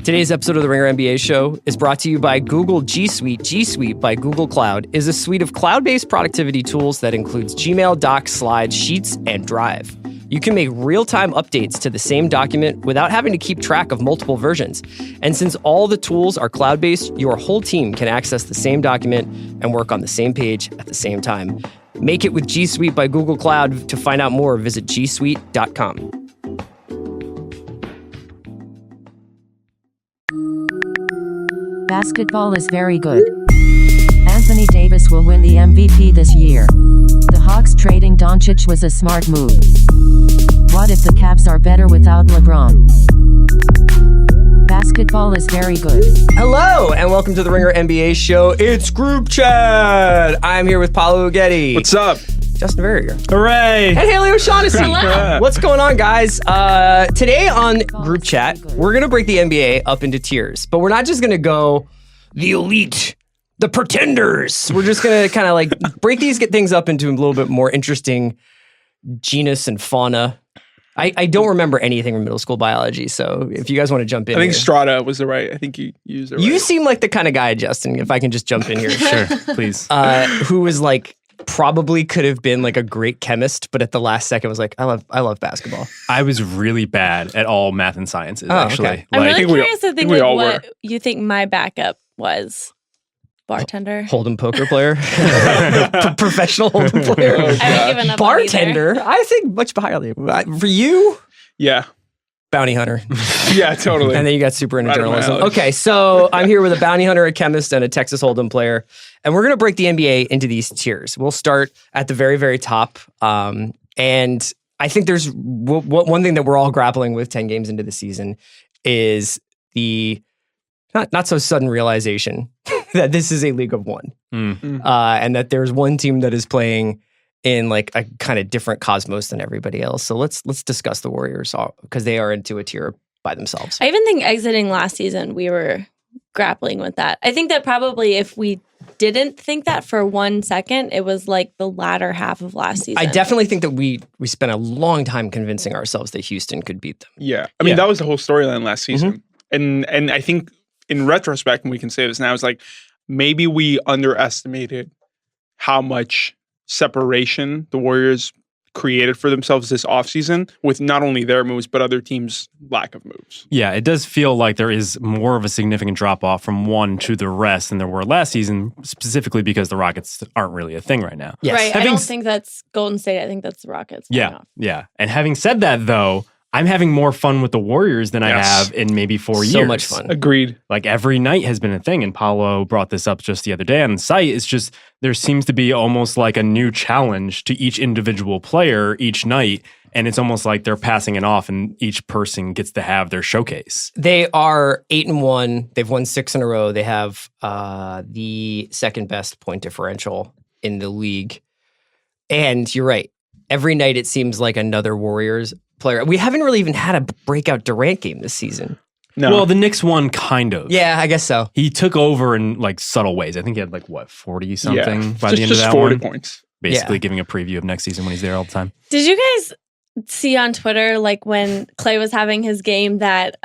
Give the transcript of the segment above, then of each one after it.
Today's episode of the Ringer NBA Show is brought to you by Google G Suite. G Suite by Google Cloud is a suite of cloud-based productivity tools that includes Gmail, Docs, Slides, Sheets, and Drive. You can make real-time updates to the same document without having to keep track of multiple versions. And since all the tools are cloud-based, your whole team can access the same document and work on the same page at the same time. Make it with G Suite by Google Cloud. To find out more, visit gsuite.com. Basketball is very good. Anthony Davis will win the MVP this year. The Hawks trading Doncic was a smart move. What if the Cavs are better without LeBron? Basketball is very good. Hello, and welcome to the Ringer NBA Show. It's Group Chat. I'm here with Paolo Uggetti. What's up? Justin Verrier. Hooray! And Haley O'Shaughnessy. Hello. What's going on, guys? Today on Group Chat, we're going to break the NBA up into tiers. But we're not just going to go the elite, the pretenders. We're just going to kind of like break these things up into a little bit more interesting genus and fauna. I don't remember anything from middle school biology, so if you guys want to jump in I think here. strata was the right. I think you used it right. You seem like the kind of guy, Justin, if I can just jump in here. Sure, please. Who was like, probably could have been like a great chemist, but at the last second was like, I love basketball. I was really bad at all math and sciences, actually. Okay. I'm Like, really curious to think we like all what you think my backup was. Bartender. Hold'em poker player. Professional hold'em player. Oh, I haven't given up on Bartender. I think much highly. For you, Yeah, bounty hunter. yeah, totally. And then you got super into Right up my journalism. alley. Okay, so I'm here with a bounty hunter, a chemist, and a Texas Hold'em player. And we're going to break the NBA into these tiers. We'll start at the very, very top. And I think there's one thing that we're all grappling with 10 games into the season is the not so sudden realization that this is a league of one. And that there's one team that is playing in like a kind of different cosmos than everybody else. So let's discuss the Warriors because they are into a tier by themselves. I even think exiting last season, we were grappling with that. I think that probably if we didn't think that for 1 second, it was like the latter half of last season. I definitely think that we spent a long time convincing ourselves that Houston could beat them. Yeah, I mean Yeah. that was the whole storyline last season, and I think in retrospect, and we can say this now, it's like maybe we underestimated how much separation the Warriors created for themselves this offseason with not only their moves, but other teams' lack of moves. yeah, it does feel like there is more of a significant drop-off from one to the rest than there were last season, specifically because the Rockets aren't really a thing right now. Yes. Right. I Having don't s- think that's Golden State. I think that's the Rockets. falling Yeah, off. yeah. And having said that, though, I'm having more fun with the Warriors than I Yes. have in maybe 4 years. So much fun. Agreed. Like every night has been a thing, and Paolo brought this up just the other day on the site. It's just there seems to be almost like a new challenge to each individual player each night, and it's almost like they're passing it off, and each person gets to have their showcase. They are 8-1. They've won 6 in a row. They have the second best point differential in the league. And you're right. Every night it seems like another Warriors player. We haven't really even had a breakout Durant game this season. No, Well, the Knicks won kind of. Yeah, I guess so. He took over in like subtle ways. I think he had like what 40 something by the end of just that 40 one. points. Basically Yeah. giving a preview of next season when he's there all the time. Did you guys see on Twitter, like when Clay was having his game, that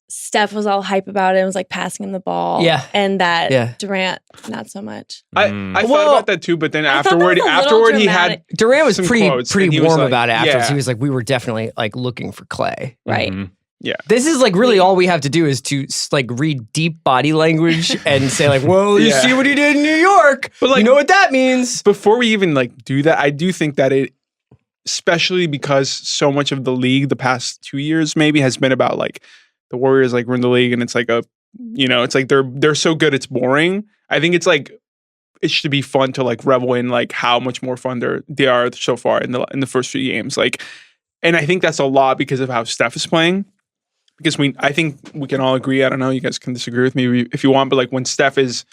Steph was all hype about it and was like passing him the ball? Yeah. And that Yeah. Durant, not so much. I Well, thought about that too, but then I thought that was afterward a little he had dramatic. Durant was some pretty quotes, and he was warm like- about it afterwards. yeah. He was like, we were definitely like looking for Clay. Right. Mhm. This is like really all we have to do is to like read deep body language and say like, well, you Yeah. see what he did in New York. But, like- you know what that means. before we even like do that, I do think that it, especially because so much of the league the past 2 years maybe has been about like the Warriors like run the league, and it's like it's like they're so good it's boring. I think it's like it should be fun to like revel in like how much more fun they are so far in the first few games. Like, and I think that's a lot because of how Steph is playing. Because I think we can all agree. I don't know. You guys can disagree with me if you want, but like when Steph is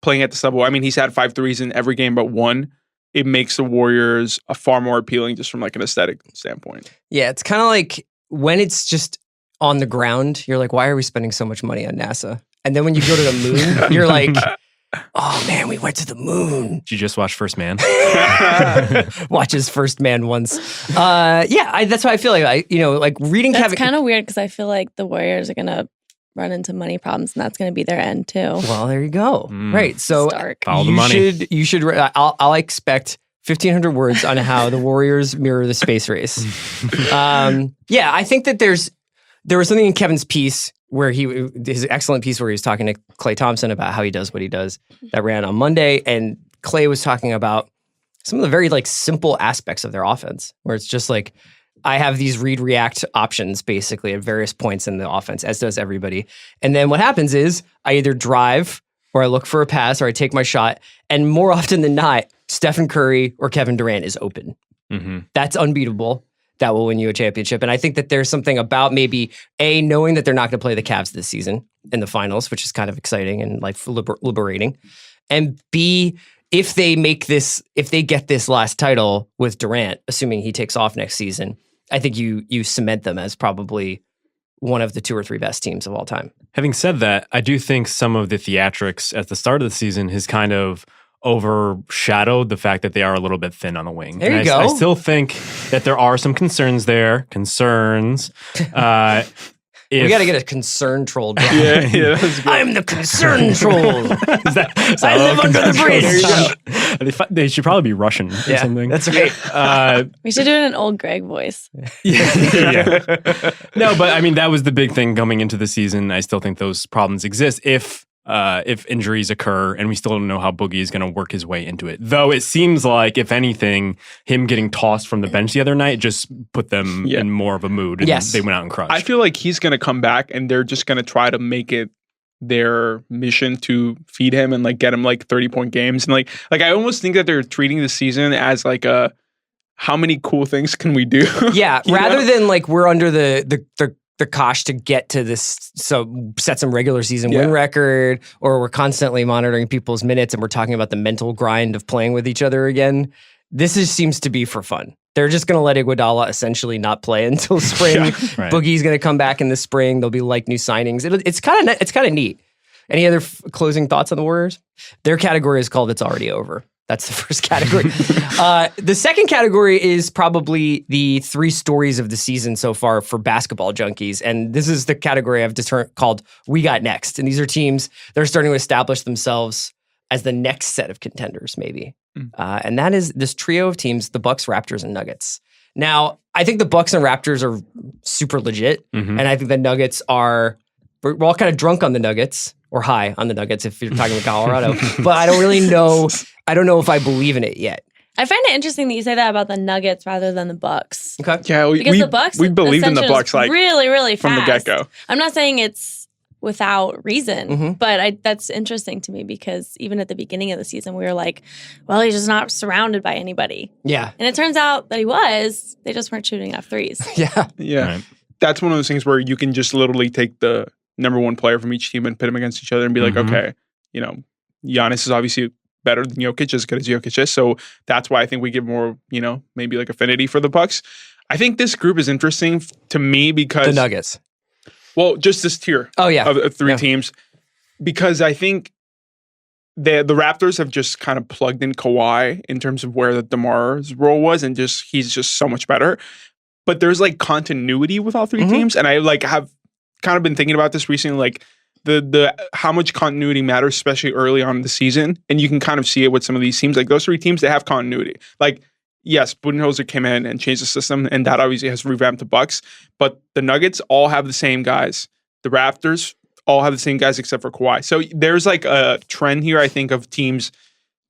playing at this level, I mean, he's had 5 threes in every game but one. It makes the Warriors a far more appealing just from like an aesthetic standpoint. Yeah, it's kind of like when it's just on the ground, you're like, why are we spending so much money on NASA? And then when you go to the moon, you're like, oh man, we went to the moon. Did you just watch First Man? Watches First Man once. That's why I feel like like reading That's Kevin. kind of weird because I feel like the Warriors are gonna run into money problems, and that's going to be their end too. Well, there you go. Right. So Stark. Follow the money. You should. I'll expect 1,500 words on how the Warriors mirror the space race. Yeah, I think that there was something in Kevin's piece where his excellent piece where he was talking to Klay Thompson about how he does what he does that ran on Monday, and Klay was talking about some of the very like simple aspects of their offense, where it's just like, I have these read-react options basically at various points in the offense, as does everybody. And then what happens is I either drive or I look for a pass or I take my shot. And more often than not, Stephen Curry or Kevin Durant is open. Mm-hmm. That's unbeatable. That will win you a championship. And I think that there's something about maybe A, knowing that they're not going to play the Cavs this season in the finals, which is kind of exciting and like liberating. And B, if they get this last title with Durant, assuming he takes off next season, I think you cement them as probably one of the 2 or 3 best teams of all time. Having said that, I do think some of the theatrics at the start of the season has kind of overshadowed the fact that they are a little bit thin on the wing. There you go. I go. still think that there are some concerns there. We got to get a concern troll drop. Yeah, that's good. I'm the concern troll. I live under the bridge. They should probably be Russian or Yeah, something. that's right. We should do it in an old Greg voice. Yeah. No, but I mean, that was the big thing coming into the season. I still think those problems exist if injuries occur, and we still don't know how Boogie is going to work his way into it. Though it seems like, if anything, him getting tossed from the bench the other night just put them in more of a mood, and they went out and crushed. I feel like he's going to come back, and they're just going to try to make it their mission to feed him and like get him like 30-point games. And like I almost think that they're treating the season as like how many cool things can we do? Yeah, rather than like we're under the cosh to get to this, so set some regular season win record, or we're constantly monitoring people's minutes and we're talking about the mental grind of playing with each other again. This seems to be for fun. They're just going to let Iguodala essentially not play until spring. Right. Boogie's going to come back in the spring. There'll be like new signings. It's kind of neat. Any other closing thoughts on the Warriors? Their category is called "It's Already Over." That's the first category. The second category is probably the 3 stories of the season so far for basketball junkies. And this is the category I've called "We Got Next." And these are teams that are starting to establish themselves as the next set of contenders, maybe. And that is this trio of teams, the Bucks, Raptors, and Nuggets. Now, I think the Bucks and Raptors are super legit. And I think the Nuggets we're all kind of drunk on the Nuggets, or high on the Nuggets if you're talking about Colorado. But I don't really know. I don't know if I believe in it yet. I find it interesting that you say that about the Nuggets rather than the Bucks. Okay. Yeah, Because the Bucks, we believed in the ascension Bucks is like really, really from the fast. get-go. I'm not saying it's without reason, but that's interesting to me because even at the beginning of the season, we were like, well, he's just not surrounded by anybody. Yeah. And it turns out that he was. They just weren't shooting enough threes. Yeah. Yeah. Right. That's one of those things where you can just literally take the number 1 player from each team and pit them against each other and be like, okay, Giannis is obviously better than Jokic, as good as Jokic is. So that's why I think we give more, maybe like affinity for the Bucks. I think this group is interesting to me because The Nuggets. Well, just this tier of 3 teams, because I think the Raptors have just kind of plugged in Kawhi in terms of where the DeMar's role was, and he's just so much better. But there's like continuity with all 3 teams, and I like have kind of been thinking about this recently, like the how much continuity matters, especially early on in the season, and you can kind of see it with some of these teams. Like those 3 teams, they have continuity. Like, yes, Budenholzer came in and changed the system, and that obviously has revamped the Bucks. But the Nuggets all have the same guys. The Raptors all have the same guys except for Kawhi. So there's like a trend here, I think, of teams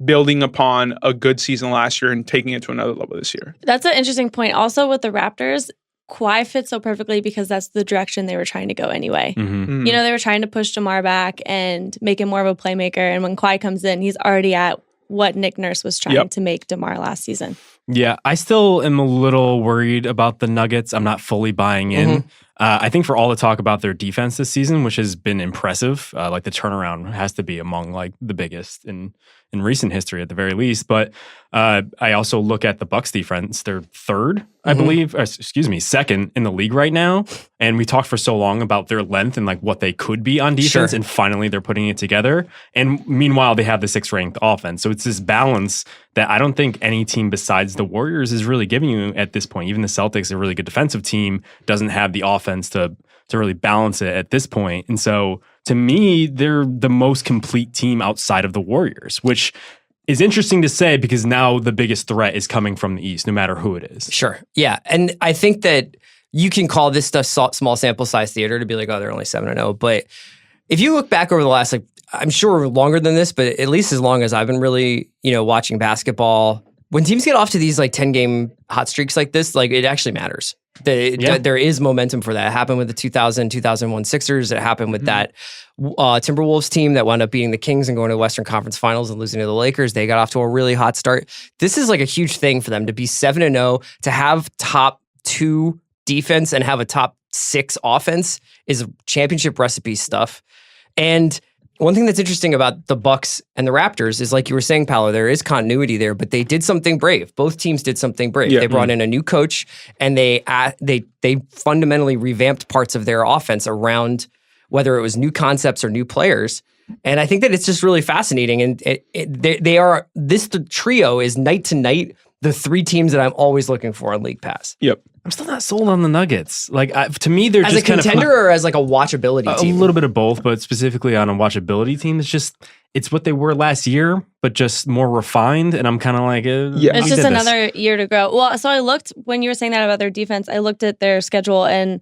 building upon a good season last year and taking it to another level this year. That's an interesting point. Also with the Raptors, Kawhi fits so perfectly because that's the direction they were trying to go anyway. They were trying to push DeMar back and make him more of a playmaker. And when Kawhi comes in, he's already at what Nick Nurse was trying to make DeMar last season. Yeah, I still am a little worried about the Nuggets. I'm not fully buying in. I think for all the talk about their defense this season, which has been impressive, like the turnaround has to be among like the biggest in recent history at the very least. But I also look at the Bucks defense. They're third, I believe, second in the league right now. And we talked for so long about their length and like what they could be on defense. Sure. And finally they're putting it together. And meanwhile, they have the 6th ranked offense. So it's this balance that I don't think any team besides the Warriors is really giving you at this point. Even the Celtics, a really good defensive team, doesn't have the offense to to really balance it at this point. And so to me, they're the most complete team outside of the Warriors, which is interesting to say because now the biggest threat is coming from the East, no matter who it is. Sure. Yeah. And I think that you can call this stuff small sample size theater to be like, oh, they're only 7-0. But if you look back over the last, like, I'm sure longer than this, but at least as long as I've been really, watching basketball, when teams get off to these like 10-game hot streaks like this, like it actually matters. There is momentum for that. It happened with the 2000-2001 Sixers. It happened with that Timberwolves team that wound up beating the Kings and going to the Western Conference Finals and losing to the Lakers. They got off to a really hot start. This is like a huge thing for them to be 7-0, to have top 2 defense and have a top 6 offense is championship recipe stuff. And one thing that's interesting about the Bucks and the Raptors is, like you were saying, Paolo, there is continuity there, but they did something brave. Both teams did something brave. Yeah. They brought in a new coach, and they fundamentally revamped parts of their offense around whether it was new concepts or new players. And I think that it's just really fascinating. And the trio is night to night the 3 teams that I'm always looking for on League Pass. Yep. I'm still not sold on the Nuggets. Like, to me, they're as just a contender or as like a watchability team. A little bit of both, but specifically on a watchability team, it's what they were last year, but just more refined. And I'm kind of like, it's just another year to grow. Well, so I looked when you were saying that about their defense. I looked at their schedule, and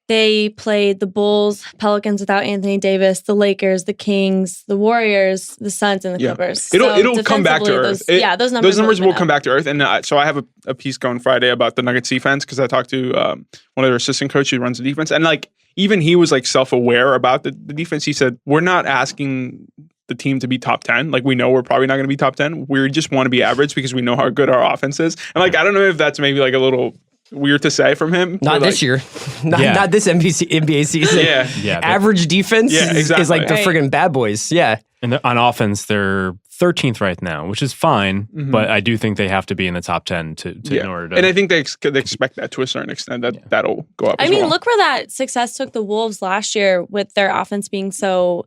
they played the Bulls, Pelicans without Anthony Davis, the Lakers, the Kings, the Warriors, the Suns, and the Clippers. It'll come back to earth. Those numbers will come back to earth. And so I have a piece going Friday about the Nuggets defense because I talked to one of their assistant coaches who runs the defense. And like even he was like self-aware about the defense. He said, we're not asking the team to be top 10. Like we know we're probably not going to be top 10. We just want to be average because we know how good our offense is. And like I don't know if that's maybe like a little weird to say from him. Not this year. Not this NBA season. Yeah. Average defense is like the friggin' bad boys. Yeah. And on offense, they're 13th right now, which is fine. Mm-hmm. But I do think they have to be in the top 10 to in order to. And I think they expect that to a certain extent that'll go up. I mean, look where that success took the Wolves last year with their offense being so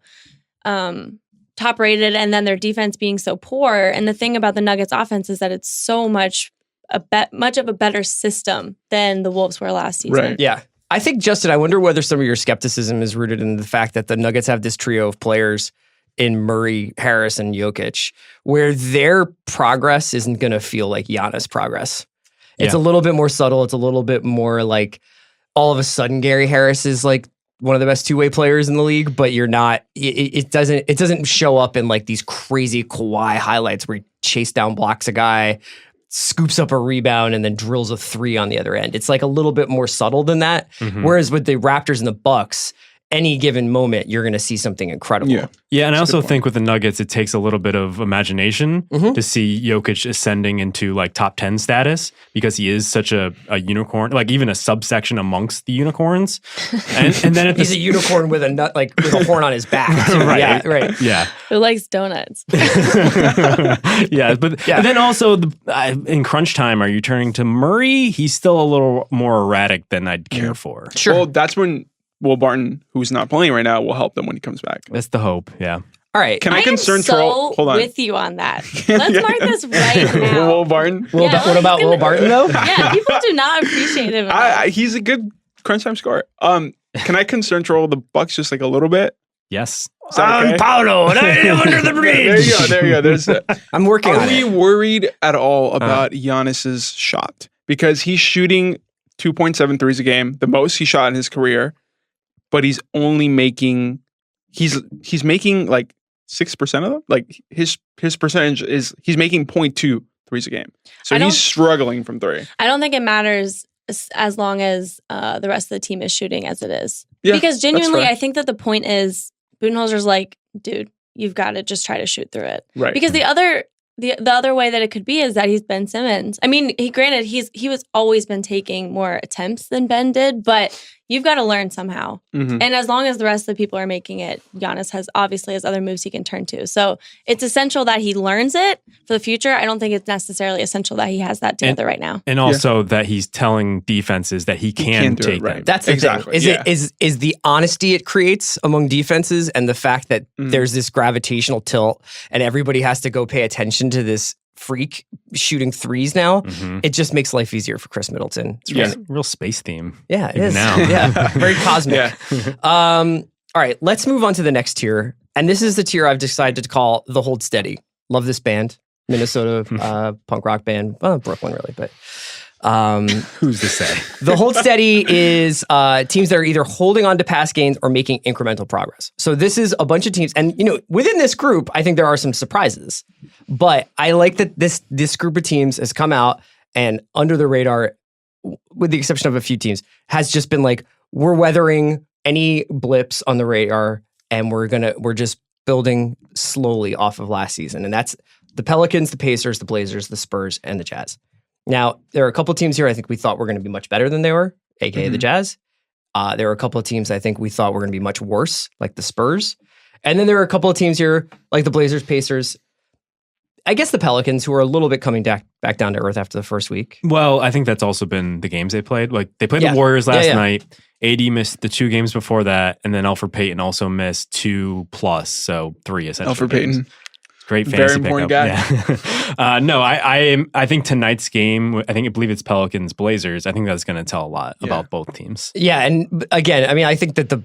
top rated and then their defense being so poor. And the thing about the Nuggets offense is that it's so much of a better system than the Wolves were last season. Right. Yeah. I think, Justin, I wonder whether some of your skepticism is rooted in the fact that the Nuggets have this trio of players in Murray, Harris, and Jokic, where their progress isn't going to feel like Giannis' progress. It's a little bit more subtle. It's a little bit more like all of a sudden Gary Harris is like one of the best two-way players in the league, but you're not. It doesn't show up in like these crazy Kawhi highlights where he chase down blocks a guy, scoops up a rebound, and then drills a 3 on the other end. It's like a little bit more subtle than that. Mm-hmm. Whereas with the Raptors and the Bucks, any given moment, you're going to see something incredible. Yeah, and I also think with the Nuggets, it takes a little bit of imagination to see Jokic ascending into like top 10 status because he is such a unicorn, like even a subsection amongst the unicorns. And then he's a unicorn with a nut, like with a horn on his back. Right. Yeah, right. Yeah. Who likes donuts? But then also in crunch time, are you turning to Murray? He's still a little more erratic than I'd care for. Sure. Well, that's when Will Barton, who's not playing right now, will help them when he comes back. That's the hope, yeah. All right. I am Hold on. With you on that. Let's mark this right now. Will Barton? What about Will Barton, though? Yeah, people do not appreciate him. He's a good crunch time scorer. Can I concern troll the Bucks just like a little bit? Yes. Okay? Paolo, and I am under the bridge. There you go. There's it. I'm working on it. Are we worried at all about Giannis's shot? Because he's shooting 2.7 threes a game, the most he shot in his career. But he's only making he's making like 6% of them. Like his percentage is he's making 0.2 threes a game. So he's struggling from 3. I don't think it matters as long as the rest of the team is shooting as it is. Yeah, because genuinely, I think that the point is Budenholzer's like, dude, you've got to just try to shoot through it. Right. Because the other way that it could be is that he's Ben Simmons. I mean, he was always been taking more attempts than Ben did, but you've got to learn somehow. Mm-hmm. And as long as the rest of the people are making it, Giannis has other moves he can turn to. So it's essential that he learns it for the future. I don't think it's necessarily essential that he has that together right now. And also that he's telling defenses that he can take them. That's the thing. Is the honesty it creates among defenses and the fact that there's this gravitational tilt and everybody has to go pay attention to this freak shooting threes now. Mhm. It just makes life easier for Chris Middleton. It's real space theme. Yeah, it even is. now. Yeah, very cosmic. Yeah. All right, let's move on to the next tier. And this is the tier I've decided to call the Hold Steady. Love this band. Minnesota punk rock band. Well, Brooklyn, really, but Who's to say? the Hold Steady is teams that are either holding on to past gains or making incremental progress. So this is a bunch of teams, and within this group, I think there are some surprises. But I like that this group of teams has come out and under the radar, with the exception of a few teams, has just been like, we're weathering any blips on the radar, and we're just building slowly off of last season, and that's the Pelicans, the Pacers, the Blazers, the Spurs, and the Jazz. Now, there are a couple of teams here I think we thought were going to be much better than they were, aka the Jazz. There were a couple of teams I think we thought were going to be much worse, like the Spurs. And then there are a couple of teams here, like the Blazers, Pacers, I guess the Pelicans, who are a little bit coming back down to earth after the first week. Well, I think that's also been the games they played. Like they played Yeah. the Warriors last Yeah. night. AD missed the 2 games before that, and then Alfred Payton also missed 2+, so 3 essentially. Alfred games. Payton. Great Very fantasy important pickup. Yeah. No, I think tonight's game, I believe it's Pelicans Blazers. I think that's going to tell a lot about both teams. Yeah, and again, I mean, I think that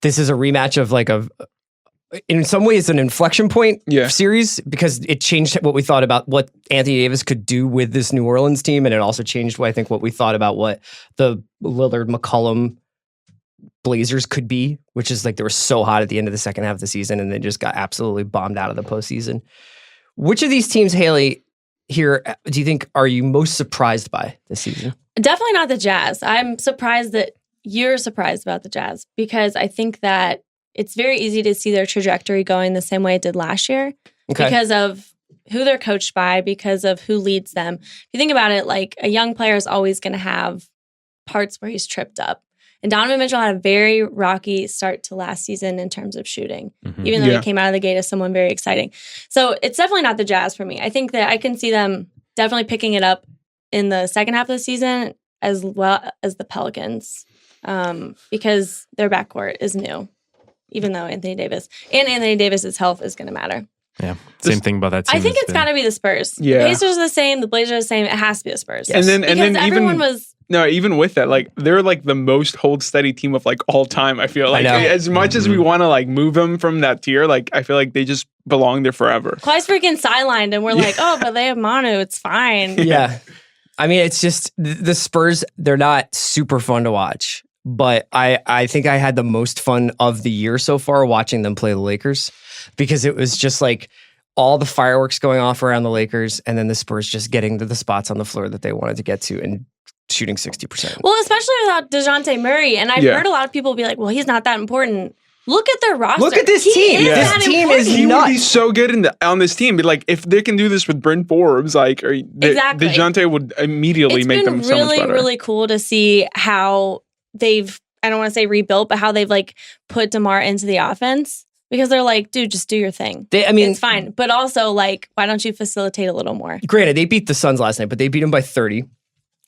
this is a rematch of in some ways an inflection point series, because it changed what we thought about what Anthony Davis could do with this New Orleans team, and it also changed what we thought about what the Lillard McCollum Blazers could be, which is like they were so hot at the end of the second half of the season and they just got absolutely bombed out of the postseason. Which of these teams, Haley, here do you think are you most surprised by this season? Definitely not the Jazz. I'm surprised that you're surprised about the Jazz, because I think that it's very easy to see their trajectory going the same way it did last year because of who they're coached by, because of who leads them. If you think about it, like a young player is always going to have parts where he's tripped up. And Donovan Mitchell had a very rocky start to last season in terms of shooting, even though he came out of the gate as someone very exciting. So it's definitely not the Jazz for me. I think that I can see them definitely picking it up in the second half of the season as well as the Pelicans, because their backcourt is new, even though Anthony Davis's health is going to matter. Yeah, same thing about that team. I think it's got to be the Spurs. Yeah. The Pacers are the same. The Blazers are the same. It has to be the Spurs. Yes. And then everyone even was. No, even with that, like they're like the most hold steady team of like all time. I feel like I know. as much as we want to like move them from that tier, like I feel like they just belong there forever. Kawhi's freaking sidelined, and we're like, oh, but they have Manu. It's fine. Yeah. I mean, it's just the Spurs, they're not super fun to watch, but I think I had the most fun of the year so far watching them play the Lakers, because it was just like all the fireworks going off around the Lakers and then the Spurs just getting to the spots on the floor that they wanted to get to and shooting 60%. Well, especially without DeJounte Murray. And I've heard a lot of people be like, well, he's not that important. Look at their roster. Look at this team. Is This that team important. is He would nuts. be so good on this team. But like, if they can do this with Bryn Forbes, like, Exactly. DeJounte would immediately make them so much really, better. really cool to see how they've, I don't want to say rebuilt, but how they've like put DeMar into the offense, because they're like, dude, just do your thing. It's fine. But also, like, why don't you facilitate a little more? Granted, they beat the Suns last night, but they beat them by 30.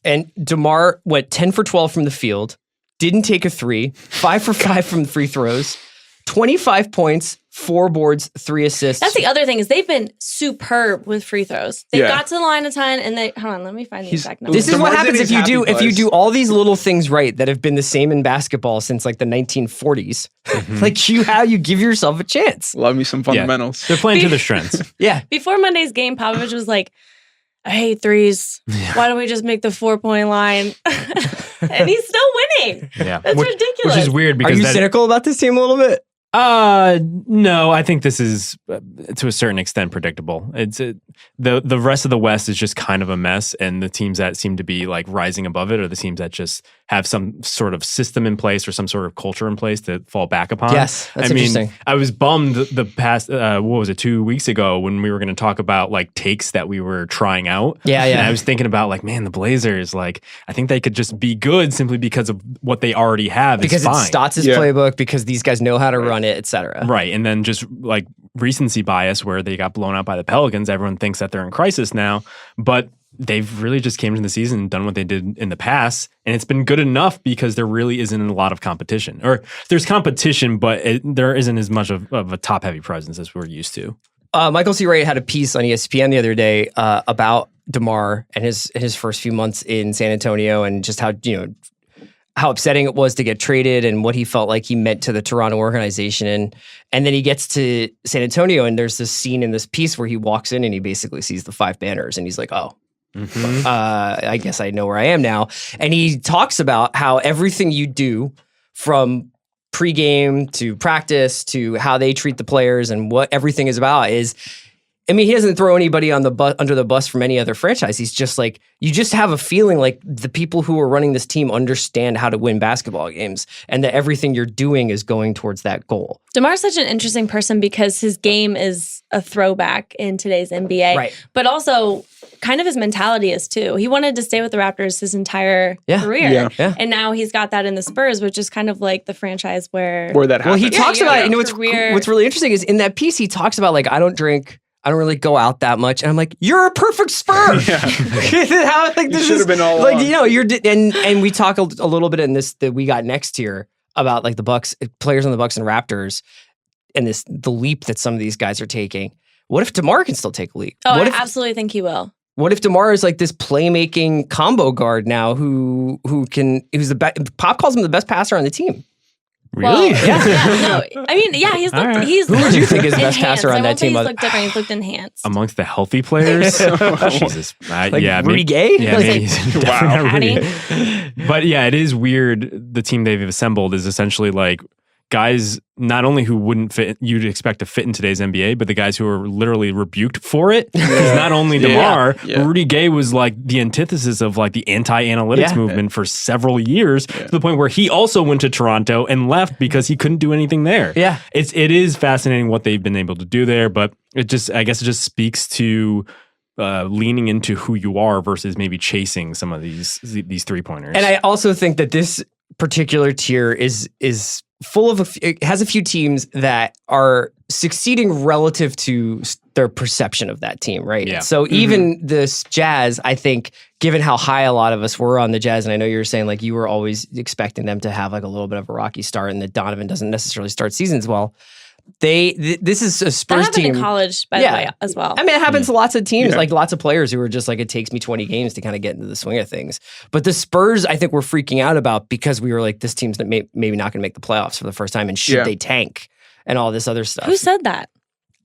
And DeMar went 10 for 12 from the field, didn't take a 3, 5 for 5 from free throws, 25 points, 4 boards, 3 assists. That's the other thing, is they've been superb with free throws. They got to the line a ton, and hold on, let me find the exact number. This is what DeMar's happens in if his you happy place. do all these little things right that have been the same in basketball since like the 1940s. Like you give yourself a chance. Love me some fundamentals. They're playing to their strengths. Yeah. Before Monday's game, Popovich was like, I hate threes. Why don't we just make the 4-point line? And he's still winning. Yeah, That's ridiculous. Which is weird Are because you cynical about this team a little bit? No, I think this is to a certain extent predictable. It's the rest of the West is just kind of a mess, and the teams that seem to be like rising above it are the teams that just have some sort of system in place or some sort of culture in place to fall back upon. Yes, that's interesting. I was bummed the past 2 weeks ago when we were going to talk about like takes that we were trying out. Yeah. And I was thinking about like, man, the Blazers, like I think they could just be good simply because of what they already have. Because it's fine. it's Stotts' playbook, because these guys know how to run it, etc. Right. And then just like recency bias where they got blown out by the Pelicans. Everyone thinks that they're in crisis now, but they've really just came to the season and done what they did in the past. And it's been good enough because there really isn't a lot of competition. Or there's competition, but there isn't as much of a top-heavy presence as we're used to. Michael C. Wright had a piece on ESPN the other day about DeMar and his first few months in San Antonio and just how, how upsetting it was to get traded and what he felt like he meant to the Toronto organization. And then he gets to San Antonio and there's this scene in this piece where he walks in and he basically sees the 5 banners and he's like, oh, I guess I know where I am now. And he talks about how everything you do from pregame to practice to how they treat the players and what everything is about is, I mean, he doesn't throw anybody on the under the bus from any other franchise. He's just like, you just have a feeling like the people who are running this team understand how to win basketball games and that everything you're doing is going towards that goal. DeMar's such an interesting person because his game is a throwback in today's NBA. Right. But also kind of his mentality is too. He wanted to stay with the Raptors his entire career. Yeah. And now he's got that in the Spurs, which is kind of like the franchise where that happened. Well, he talks about, your what's career- really interesting is in that piece, he talks about like, I don't drink. I don't really go out that much. And I'm like, you're a perfect Spur. How, like, You should have been all like, along. you're, and we talk a little bit in this that we got next year about like the Bucks, players on the Bucks and Raptors and the leap that some of these guys are taking. What if DeMar can still take a leap? Oh, What I if, absolutely think he will. What if DeMar is like this playmaking combo guard now who's Pop calls him the best passer on the team. Really? Well, yeah. No, I mean, yeah, he's looked. All right. He's Who would you think is the best enhanced. passer on I that won't say team? He's looked different. He's looked enhanced. Amongst the healthy players? Jesus. Like yeah, Rudy Gay? Yeah, Like, maybe he's definitely not Rudy. But yeah, it is weird. The team they've assembled is essentially like guys not only who wouldn't fit, you'd expect to fit in today's NBA, but the guys who are literally rebuked for it. Because not only DeMar, but Rudy Gay was like the antithesis of like the anti-analytics movement for several years to the point where he also went to Toronto and left because he couldn't do anything there. Yeah. It is fascinating what they've been able to do there, but I guess it just speaks to leaning into who you are versus maybe chasing some of these 3-pointers. And I also think that this particular tier is full of it has a few teams that are succeeding relative to their perception of that team, right? Yeah. So even this Jazz, I think, given how high a lot of us were on the Jazz, and I know you were saying like you were always expecting them to have like a little bit of a rocky start, and that Donovan doesn't necessarily start seasons well. This is a Spurs That happened team in college, by the way, as well. I mean, it happens to lots of teams, like lots of players who are just like, it takes me 20 games to kind of get into the swing of things. But the Spurs, I think we're freaking out about because we were like, this team's maybe not going to make the playoffs for the first time, and should they tank and all this other stuff. Who said that?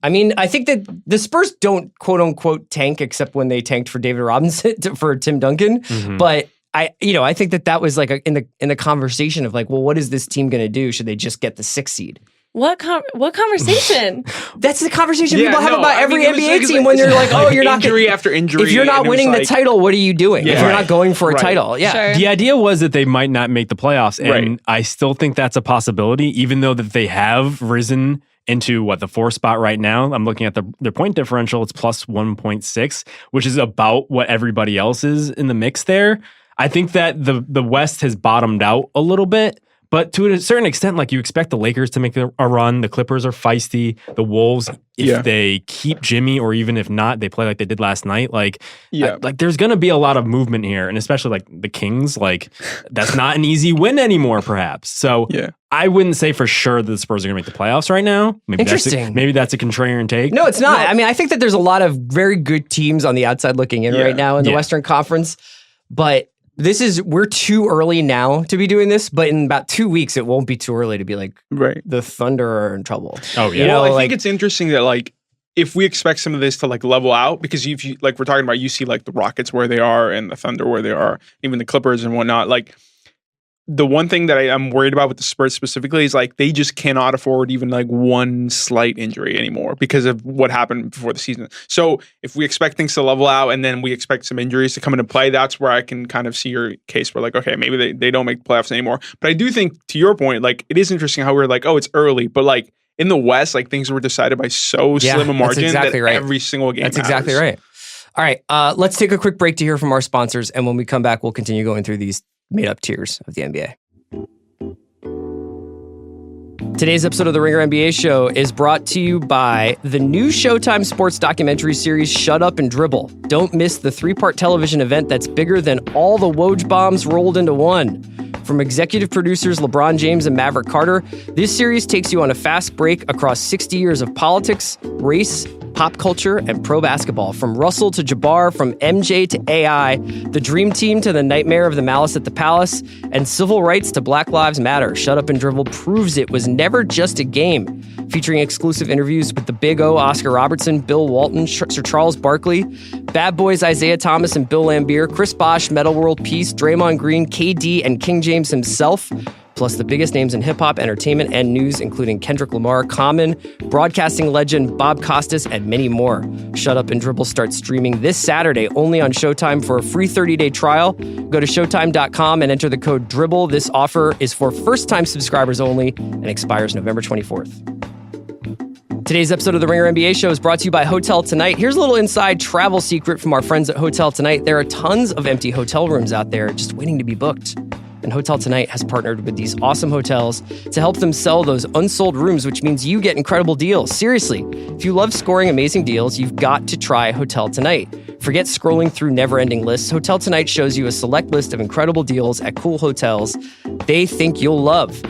I mean, I think that the Spurs don't quote unquote tank except when they tanked for David Robinson for Tim Duncan. But I think that was like in the conversation of like, well, what is this team going to do? Should they just get the 6th seed? What conversation? That's the conversation people have about every NBA team when they're like, oh, you're not injury after injury. If you're not winning the title, what are you doing? If you're not going for a title, Sure. The idea was that they might not make the playoffs, and I still think that's a possibility, even though that they have risen into the 4th spot right now. I'm looking at their point differential. It's plus 1.6, which is about what everybody else is in the mix there. I think that the West has bottomed out a little bit. But to a certain extent, like you expect the Lakers to make a run. The Clippers are feisty. The Wolves, if they keep Jimmy, or even if not, they play like they did last night. Like there's going to be a lot of movement here, and especially like the Kings. Like that's not an easy win anymore, perhaps. So I wouldn't say for sure that the Spurs are going to make the playoffs right now. Interesting. Maybe that's a contrarian take. No, it's not. I mean, I think that there's a lot of very good teams on the outside looking in right now in the Western Conference, but we're too early now to be doing this, but in about 2 weeks, it won't be too early to be like, the Thunder are in trouble. Oh, yeah. Well, I think it's interesting that like, if we expect some of this to like level out, because if you like, we're talking about, you see like the Rockets where they are and the Thunder where they are, even the Clippers and whatnot. Like the one thing that I'm worried about with the Spurs specifically is like, they just cannot afford even like one slight injury anymore because of what happened before the season. So if we expect things to level out and then we expect some injuries to come into play, that's where I can kind of see your case where like, okay, maybe they don't make the playoffs anymore. But I do think, to your point, like it is interesting how we're like, oh, it's early, but like in the West, like things were decided by so slim a margin that every single game That's matters. exactly right. All right, let's take a quick break to hear from our sponsors, and when we come back, we'll continue going through these made-up tiers of the NBA. Today's episode of the Ringer NBA Show is brought to you by the new Showtime sports documentary series, Shut Up and Dribble. Don't miss the 3-part television event that's bigger than all the Woj bombs rolled into one. From executive producers LeBron James and Maverick Carter, this series takes you on a fast break across 60 years of politics, race, pop culture, and pro basketball. From Russell to Jabbar, from MJ to AI, the Dream Team to the Nightmare of the Malice at the Palace, and civil rights to Black Lives Matter, Shut Up and Dribble proves it was never just a game. Featuring exclusive interviews with the Big O, Oscar Robertson, Bill Walton, Sir Charles Barkley, Bad Boys Isaiah Thomas and Bill Laimbeer, Chris Bosh, Metal World Peace, Draymond Green, KD, and King James himself, plus the biggest names in hip-hop, entertainment, and news, including Kendrick Lamar, Common, broadcasting legend Bob Costas, and many more. Shut Up and Dribble starts streaming this Saturday only on Showtime. For a free 30-day trial, go to Showtime.com and enter the code DRIBBLE. This offer is for first-time subscribers only and expires November 24th. Today's episode of the Ringer NBA Show is brought to you by Hotel Tonight. Here's a little inside travel secret from our friends at Hotel Tonight. There are tons of empty hotel rooms out there just waiting to be booked. And Hotel Tonight has partnered with these awesome hotels to help them sell those unsold rooms, which means you get incredible deals. Seriously, if you love scoring amazing deals, you've got to try Hotel Tonight. Forget scrolling through never-ending lists. Hotel Tonight shows you a select list of incredible deals at cool hotels they think you'll love.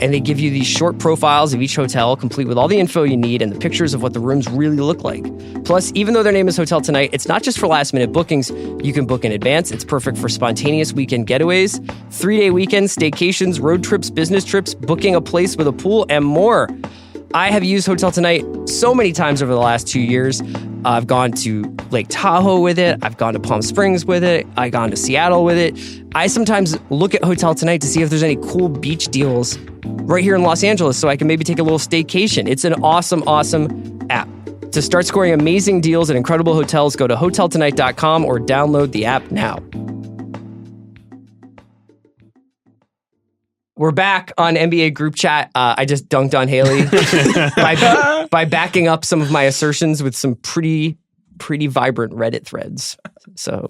And they give you these short profiles of each hotel, complete with all the info you need and the pictures of what the rooms really look like. Plus, even though their name is Hotel Tonight, it's not just for last-minute bookings. You can book in advance. It's perfect for spontaneous weekend getaways, 3-day weekends, staycations, road trips, business trips, booking a place with a pool, and more. I have used Hotel Tonight so many times over the last 2 years. I've gone to Lake Tahoe with it. I've gone to Palm Springs with it. I've gone to Seattle with it. I sometimes look at Hotel Tonight to see if there's any cool beach deals right here in Los Angeles so I can maybe take a little staycation. It's an awesome, awesome app. To start scoring amazing deals at incredible hotels, go to hoteltonight.com or download the app now. We're back on NBA group chat. I just dunked on Haley by backing up some of my assertions with some pretty vibrant Reddit threads. So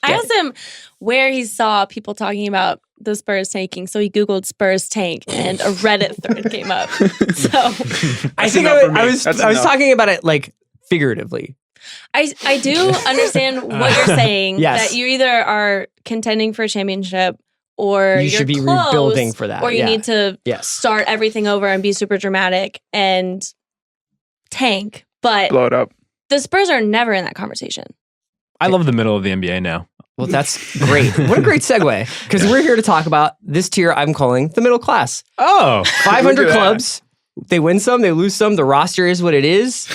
I asked him where he saw people talking about the Spurs tanking. So he Googled Spurs tank and a Reddit thread came up. So I think I was talking about it like figuratively. I do understand what you're saying. Yes. That you either are contending for a championship or you should be close, rebuilding for that. Or you need to start everything over and be super dramatic and tank. But blow it up. The Spurs are never in that conversation. I love the middle of the NBA now. Well, that's great. What a great segue. Because we're here to talk about this tier I'm calling the middle class. Oh, 500 clubs. They win some, they lose some. The roster is what it is.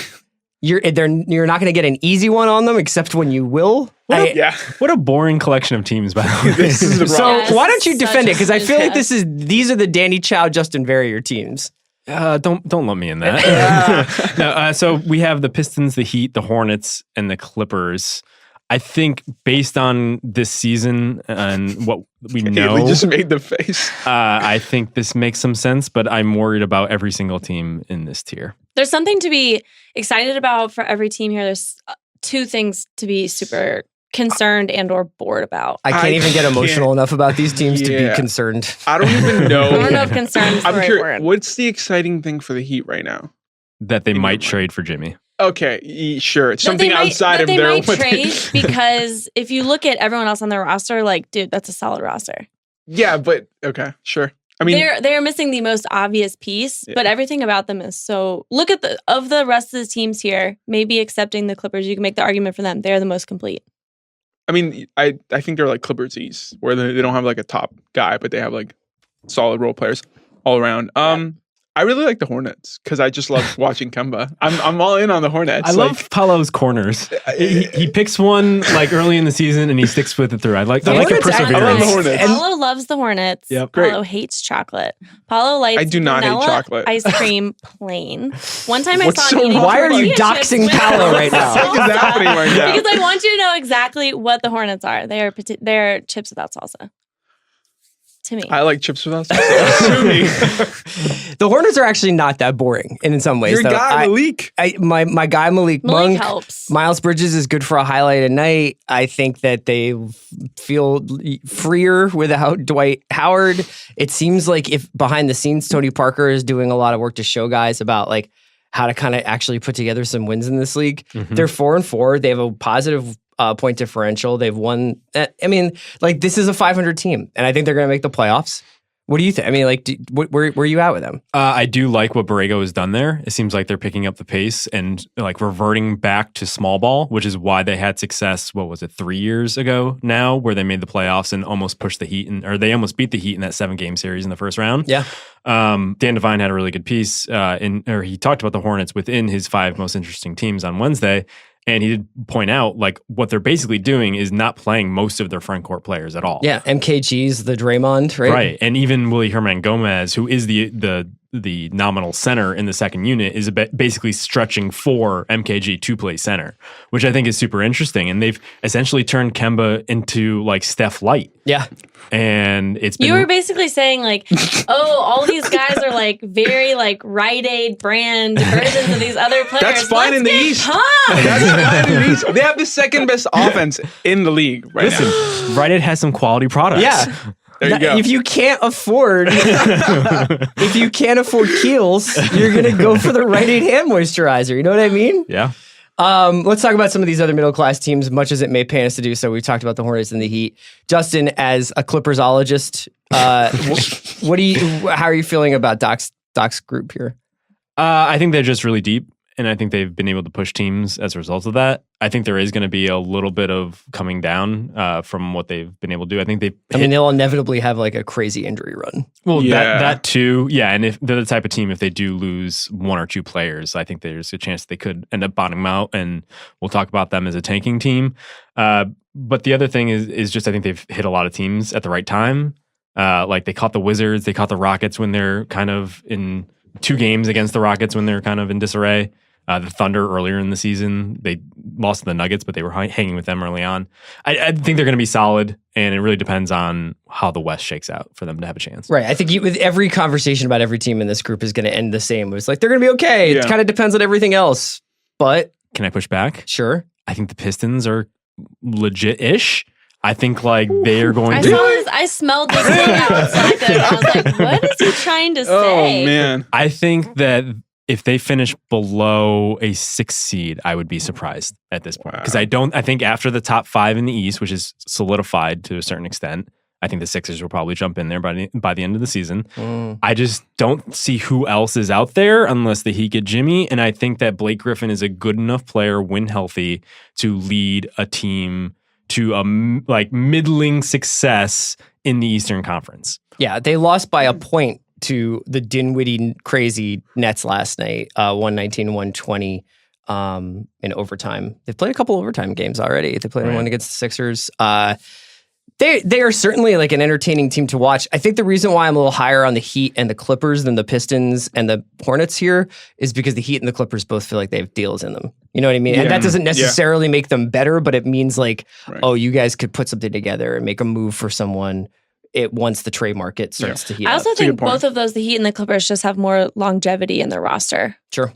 You're not going to get an easy one on them, except when you will. What a boring collection of teams, by the way. This is the So why don't you defend it? Because I feel like these are the Danny Chow, Justin Verrier teams. Don't lump me in that. No, so we have the Pistons, the Heat, the Hornets, and the Clippers. I think based on this season and what we know, Haley just made the face. I think this makes some sense, but I'm worried about every single team in this tier. There's something to be excited about for every team here. There's two things to be super concerned and or bored about. I can't even get emotional enough about these teams to be concerned. I don't even know. I don't know if concerned is the right word. What's the exciting thing for the Heat right now? That they might trade for Jimmy. Okay, sure. It's something outside of their... They might trade because if you look at everyone else on their roster, like, dude, that's a solid roster. Yeah, but okay, sure. I mean, they're missing the most obvious piece, but everything about them is so... Look at the rest of the teams here, maybe excepting the Clippers, you can make the argument for them. They're the most complete. I mean, I think they're like Clippers East, where they don't have like a top guy, but they have like solid role players all around. I really like the Hornets because I just love watching Kemba. I'm all in on the Hornets. I love Paolo's corners. He picks one like early in the season and he sticks with it through. I like a perseverance. I love the Hornets. Paolo loves the Hornets. Yep. Paolo hates chocolate. Paolo likes I do not hate chocolate. Ice cream plain. One time I saw him eating why are you tortilla doxing chips Paolo right now? What is happening right now? Because I want you to know exactly what the Hornets are. They're chips without salsa. To me. I like chips without salsa. The Hornets are actually not that boring in some ways. Your guy, Malik. My guy, Malik Monk. Helps. Miles Bridges is good for a highlight at night. I think that they feel freer without Dwight Howard. It seems like if behind the scenes, Tony Parker is doing a lot of work to show guys about like how to kind of actually put together some wins in this league. Mm-hmm. They're 4-4. They have a positive point differential. They've won. I mean, like this is a 500 team, and I think they're going to make the playoffs, What do you think? I mean, like, where are you at with them? I do like what Borrego has done there. It seems like they're picking up the pace and like reverting back to small ball, which is why they had success. What was it, 3 years ago now, where they made the playoffs and almost pushed the Heat, or they almost beat the Heat in that 7-game series in the first round. Yeah. Dan Devine had a really good piece, or he talked about the Hornets within his 5 most interesting teams on Wednesday. And he did point out, like, what they're basically doing is not playing most of their front court players at all. Yeah, MKG's the Draymond, right? Right, and even Willie Herman Gomez, who is the nominal center in the second unit, is basically stretching for MKG to play center, which I think is super interesting. And they've essentially turned Kemba into like Steph Light. Yeah. And it's been... You were basically saying like, oh, all these guys are like very like Rite Aid brand versions of these other players. That's fine in the East. That's fine in the East. They have the second best offense in the league right now. Rite Aid has some quality products. Yeah. There you go. If you can't afford Kiehl's, you're gonna go for the Rite Aid hand moisturizer. You know what I mean? Yeah. Let's talk about some of these other middle class teams, much as it may pain us to do so. We've talked about the Hornets and the Heat. Justin, as a Clippersologist, how are you feeling about Doc's group here? I think they're just really deep, and I think they've been able to push teams as a result of that. I think there is going to be a little bit of coming down from what they've been able to do. I think they'll inevitably have like a crazy injury run. Well, that too. Yeah, and if they're the type of team, if they do lose 1 or 2 players, I think there's a chance they could end up bottoming out, and we'll talk about them as a tanking team. But the other thing is just I think they've hit a lot of teams at the right time. Like they caught the Wizards, they caught the Rockets when they're kind of in 2 games against the Rockets when they're kind of in disarray. The Thunder earlier in the season, they lost to the Nuggets, but they were hanging with them early on. I think they're going to be solid, and it really depends on how the West shakes out for them to have a chance. Right. I think with every conversation about every team in this group is going to end the same. It's like, they're going to be okay. Yeah. It kind of depends on everything else. But can I push back? Sure. I think the Pistons are legit-ish. I think like they are going I smelled this thing outside there. I was like, what is he trying to say? Oh, man. I think that if they finish below a 6 seed, I would be surprised at this point. Because I think after the top 5 in the East, which is solidified to a certain extent, I think the Sixers will probably jump in there by the end of the season. I just don't see who else is out there unless the Heat get Jimmy. And I think that Blake Griffin is a good enough player when healthy to lead a team to a like middling success in the Eastern Conference. Yeah, they lost by a point to the Dinwiddie crazy Nets last night, 119-120 in overtime. They've played a couple overtime games already. They played one against the Sixers. They are certainly like an entertaining team to watch. I think the reason why I'm a little higher on the Heat and the Clippers than the Pistons and the Hornets here is because the Heat and the Clippers both feel like they have deals in them. You know what I mean? Yeah. And that doesn't necessarily make them better, but it means like, oh, you guys could put something together and make a move for someone once the trade market starts to heat up. I also think both of those, the Heat and the Clippers, just have more longevity in their roster. Sure.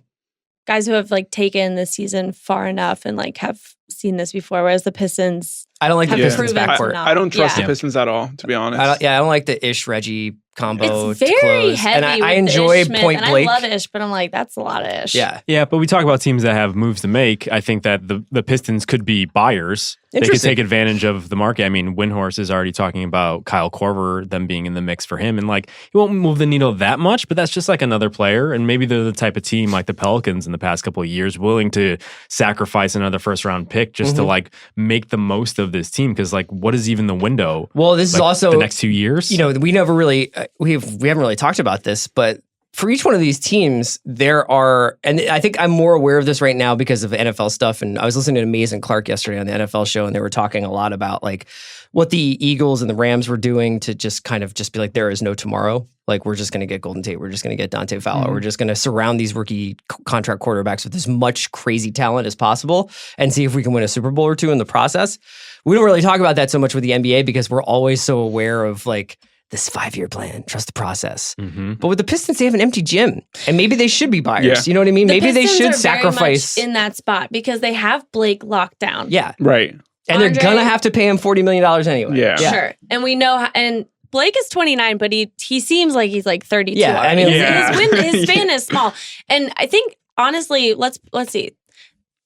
Guys who have like taken the season far enough and like have seen this before, whereas the Pistons, I don't like the Pistons backcourt. I don't trust the Pistons at all, to be honest. I don't like the Ish-Reggie combo. It's very heavy. And I enjoy Ish Point and Blake. I love Ish, but I'm like, that's a lot of Ish. Yeah, but we talk about teams that have moves to make. I think that the Pistons could be buyers. They could take advantage of the market. I mean, Windhorst is already talking about Kyle Korver, them being in the mix for him. And like, he won't move the needle that much, but that's just like another player. And maybe they're the type of team like the Pelicans in the past couple of years, willing to sacrifice another first round pick just to like make the most of this team. Because like, what is even the window? Well, this is also the next 2 years. You know, we never really we haven't really talked about this, but for each one of these teams, there are, and I think I'm more aware of this right now because of NFL stuff. And I was listening to Mason Clark yesterday on the NFL show, and they were talking a lot about like what the Eagles and the Rams were doing to just kind of just be like, there is no tomorrow. Like, we're just going to get Golden Tate. We're just going to get Dante Fowler. We're just going to surround these rookie contract quarterbacks with as much crazy talent as possible and see if we can win a Super Bowl or two in the process. We don't really talk about that so much with the NBA because we're always so aware of like, this 5-year plan, trust the process. But with the Pistons, they have an empty gym, and maybe they should be buyers. Yeah. You know what I mean? Maybe they should sacrifice very much in that spot because they have Blake locked down. Yeah, right. And they're gonna have to pay him $40 million anyway. Yeah, sure. And we know, and Blake is 29, but he seems like he's like 32. Yeah, I mean, his span is small, and I think honestly, let's see,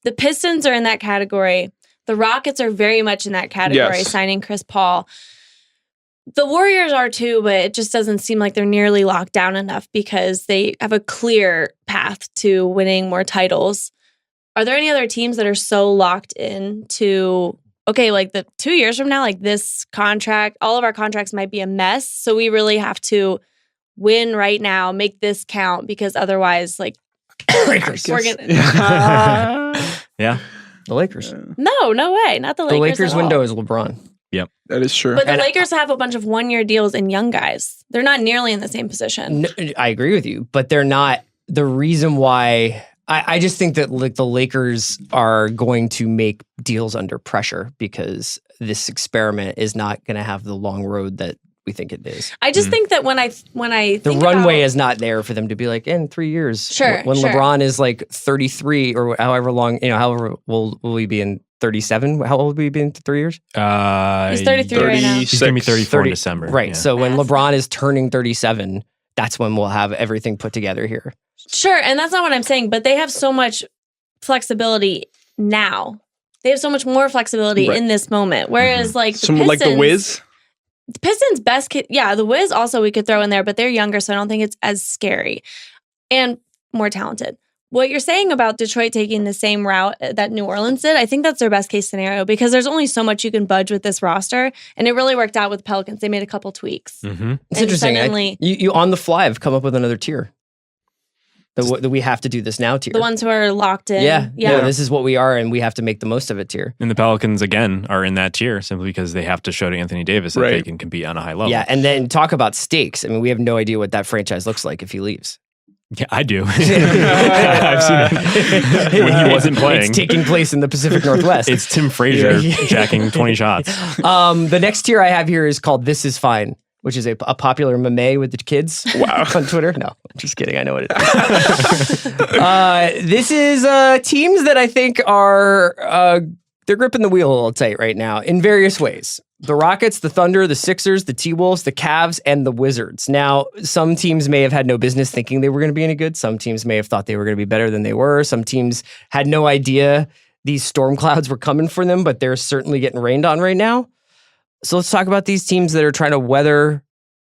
the Pistons are in that category. The Rockets are very much in that category, signing Chris Paul. The Warriors are too, but it just doesn't seem like they're nearly locked down enough because they have a clear path to winning more titles. Are there any other teams that are so locked in to, okay, like the 2 years from now, like this contract, all of our contracts might be a mess. So we really have to win right now, make this count, because otherwise, like, Lakers. we're gonna. Yeah. The Lakers. No way. Not the Lakers. The Lakers at all. window is LeBron. That is true. But the And Lakers have a bunch of 1 year deals and young guys. They're not nearly in the same position. I agree with you, but they're not the reason why. I just think that like the Lakers are going to make deals under pressure because this experiment is not going to have the long road that we think it is. I just think that when I The think runway about, is not there for them to be like in 3 years. Sure, When sure. LeBron is like 33 or however long, however will we be in 37? How old will we be in 3 years? He's 33 right now. He's going to be 34 in 30 December. Right. Yeah. So when Massive. LeBron is turning 37, that's when we'll have everything put together here. Sure, and that's not what I'm saying, but they have so much flexibility now. They have so much more flexibility Right. in this moment. Whereas like the Someone Pistons, like the Wiz. the Pistons best kid, yeah, the Wiz also we could throw in there, but they're younger, so I don't think it's as scary and more talented. What you're saying about Detroit taking the same route that New Orleans did, I think that's their best case scenario because there's only so much you can budge with this roster, and it really worked out with the Pelicans. They made a couple tweaks. Mm-hmm. It's And interesting. suddenly- You on the fly have come up with another tier. The we have to do this now tier. The ones who are locked in, yeah. This is what we are, and we have to make the most of it tier. And the Pelicans, again, are in that tier simply because they have to show to Anthony Davis that they Right. can compete on a high level. Yeah, and then talk about stakes. I mean, we have no idea what that franchise looks like if he leaves. Yeah, I do. I've seen it when he wasn't playing. It's taking place in the Pacific Northwest. It's Tim Frazier Yeah. jacking 20 shots. The next tier I have here is called This Is Fine, which is a popular meme with the kids on Twitter. No, I'm just kidding. I know what it is. This is teams that I think are they're gripping the wheel a little tight right now in various ways. The Rockets, the Thunder, the Sixers, the T-Wolves, the Cavs, and the Wizards. Now, some teams may have had no business thinking they were going to be any good. Some teams may have thought they were going to be better than they were. Some teams had no idea these storm clouds were coming for them, but they're certainly getting rained on right now. So let's talk about these teams that are trying to weather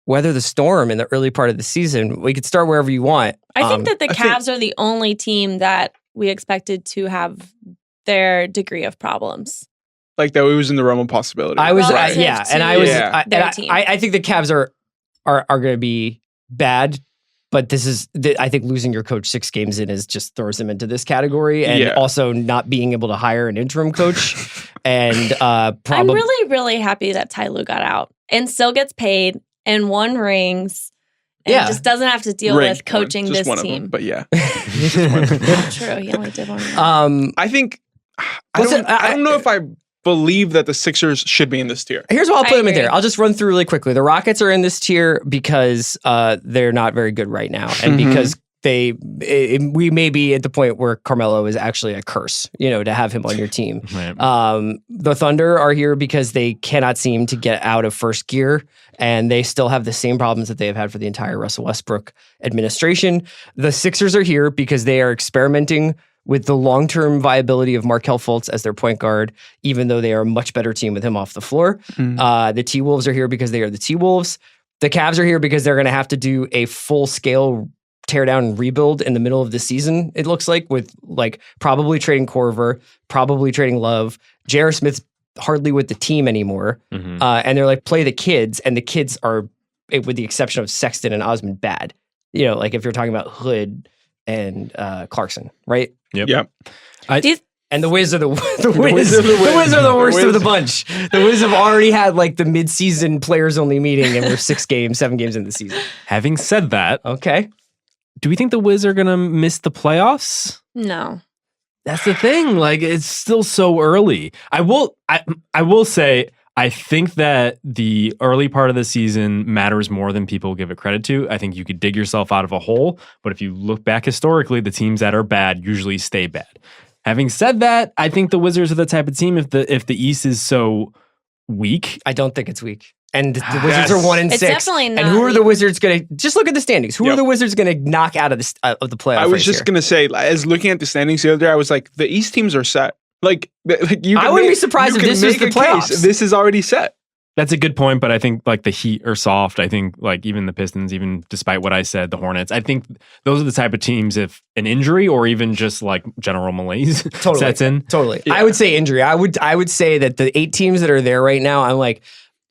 the storm in the early part of the season. We could start wherever you want. I think that the I think- Cavs are the only team that we expected to have their degree of problems. Like that it was in the realm of possibility. I was, Relative yeah, and to I was, Yeah. I, their team. I think the Cavs are going to be bad, but this is, I think losing your coach 6 games in is just throws them into this category, and Yeah. also not being able to hire an interim coach, and I'm probably really, really happy that Ty Lue got out and still gets paid and won rings and Yeah. just doesn't have to deal Ring, with coaching just this one of them, team. but yeah. True, he only did one. I think Listen, I don't know if I believe that the Sixers should be in this tier. Here's why I'll I put them in agree. there. I'll just run through really quickly. The Rockets are in this tier because they're not very good right now, and Mhm. because we may be at the point where Carmelo is actually a curse, to have him on your team. Right. The Thunder are here because they cannot seem to get out of first gear, and they still have the same problems that they have had for the entire Russell Westbrook administration. The Sixers are here because they are experimenting with the long-term viability of Markelle Fultz as their point guard, even though they are a much better team with him off the floor. The T-Wolves are here because they are the T-Wolves. The Cavs are here because they're going to have to do a full-scale tear down and rebuild in the middle of the season, it looks like, with probably trading Korver, probably trading Love. J.R. Smith's hardly with the team anymore. Mhm. And they're play the kids, and the kids are, with the exception of Sexton and Osmond, bad. If you're talking about Hood and Clarkson, right? Yep. Yeah. And the Wiz are the Wiz Wiz are the the Wiz are the worst Wiz. of the bunch. The Wiz have already had the mid-season players only meeting, and we're 7 games in the season. Having said that, Okay. do we think the Wiz are going to miss the playoffs? No. That's the thing. It's still so early. I will say, I think that the early part of the season matters more than people give it credit to. I think you could dig yourself out of a hole, but if you look back historically, the teams that are bad usually stay bad. Having said that, I think the Wizards are the type of team, if the East is so weak. I don't think it's weak. And the Yes. Wizards are 1-6. It's definitely not And who are the weak. Wizards going to just look at the standings? Who are Yep. the Wizards going to knock out of the playoff? I was race just here? going to say, as looking at the standings the other day, I was like, the East teams are set. You I wouldn't be surprised you if can this was make the a case. playoffs. This is already set. That's a good point, but I think like the Heat are soft. I think like even the Pistons, even despite what I said, the Hornets, I think those are the type of teams if an injury or even just like general malaise sets in. Totally. Yeah. I would say injury. I would say that the 8 teams that are there right now, I'm like,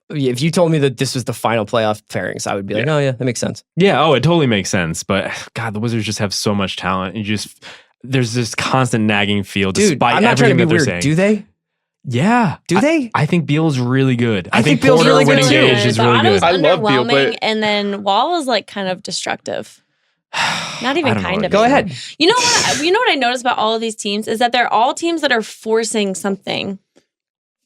if you told me that this was the final playoff pairings, I would be like, oh yeah, that makes sense. Yeah, it totally makes sense. But God, the Wizards just have so much talent. There's this constant nagging feel despite I'm not trying to everything be that they're weird. saying. Do they? Yeah. They? I think Beal is really good. I think Beal's Porter really good winning too. Gage is The really Otto was good. I love Beal, underwhelming, but- and then Wall was like kind of destructive. Not even I don't know kind what of. to Go say. ahead. You know what I noticed about all of these teams is that they're all teams that are forcing something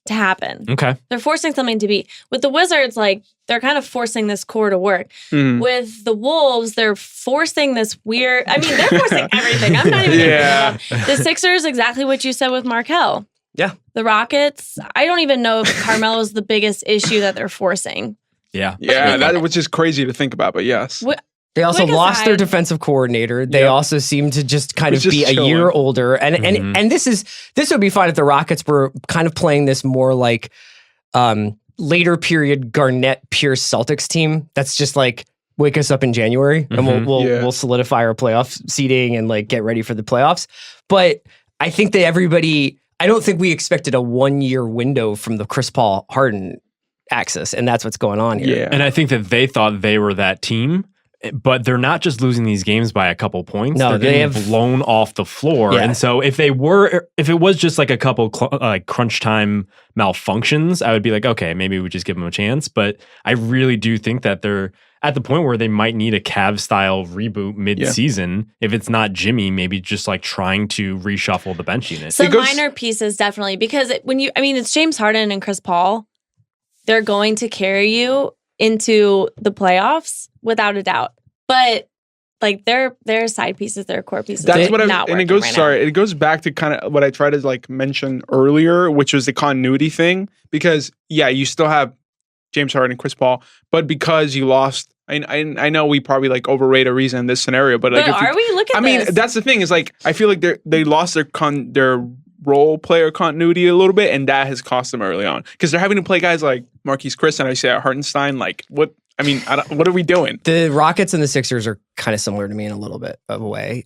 to happen. Okay. They're forcing something to be. With the Wizards, like they're kind of forcing this core to work. Mhm. With the Wolves, they're forcing this weird. I mean, they're forcing everything. I'm not even. Yeah. The Sixers, exactly what you said with Markelle. Yeah. The Rockets, I don't even know if Carmelo is the biggest issue that they're forcing. Yeah. Yeah, that was just crazy to think about, but yes. They also Quick lost their aside. defensive coordinator. They Yep. also seem to just kind of Just be a chilling. year older. And Mhm. and this would be fine if the Rockets were kind of playing this more like later period Garnett Pierce Celtics team. That's just like wake us up in January and Mhm. we'll solidify our playoff seeding and like get ready for the playoffs. But I think that I don't think we expected a 1-year window from the Chris Paul Harden axis, and that's what's going on here. Yeah. And I think that they thought they were that team, but they're not just losing these games by a couple points. No, they're they getting have- blown off the floor. Yeah. And so if it was just like a couple crunch time malfunctions, I would be like, okay, maybe we just give them a chance. But I really do think that they're at the point where they might need a Cavs style reboot mid-season. If it's not Jimmy, maybe just like trying to reshuffle the bench unit. Some goes- minor pieces, definitely, because it's James Harden and Chris Paul. They're going to carry you into the playoffs without a doubt. But like their side pieces, their core pieces, That's they're what not and it working goes. right now. Sorry, it goes back to kind of what I tried to like mention earlier, which was the continuity thing. Because yeah, you still have James Harden and Chris Paul, but because you lost, I know we probably like overrate a reason in this scenario, but like, But are we? Look at I mean, this. that's the thing is like I feel like they lost their role player continuity a little bit, and that has cost them early on because they're having to play guys like Marquise Chris and I say Hartenstein. Like what? I mean, what are we doing? The Rockets and the Sixers are kind of similar to me in a little bit of a way.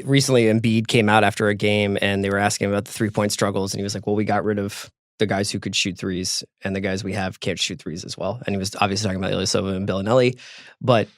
Recently, Embiid came out after a game and they were asking about the 3-point struggles. And he was like, well, we got rid of the guys who could shoot threes and the guys we have can't shoot threes as well. And he was obviously talking about Ilyasova and Bellinelli. But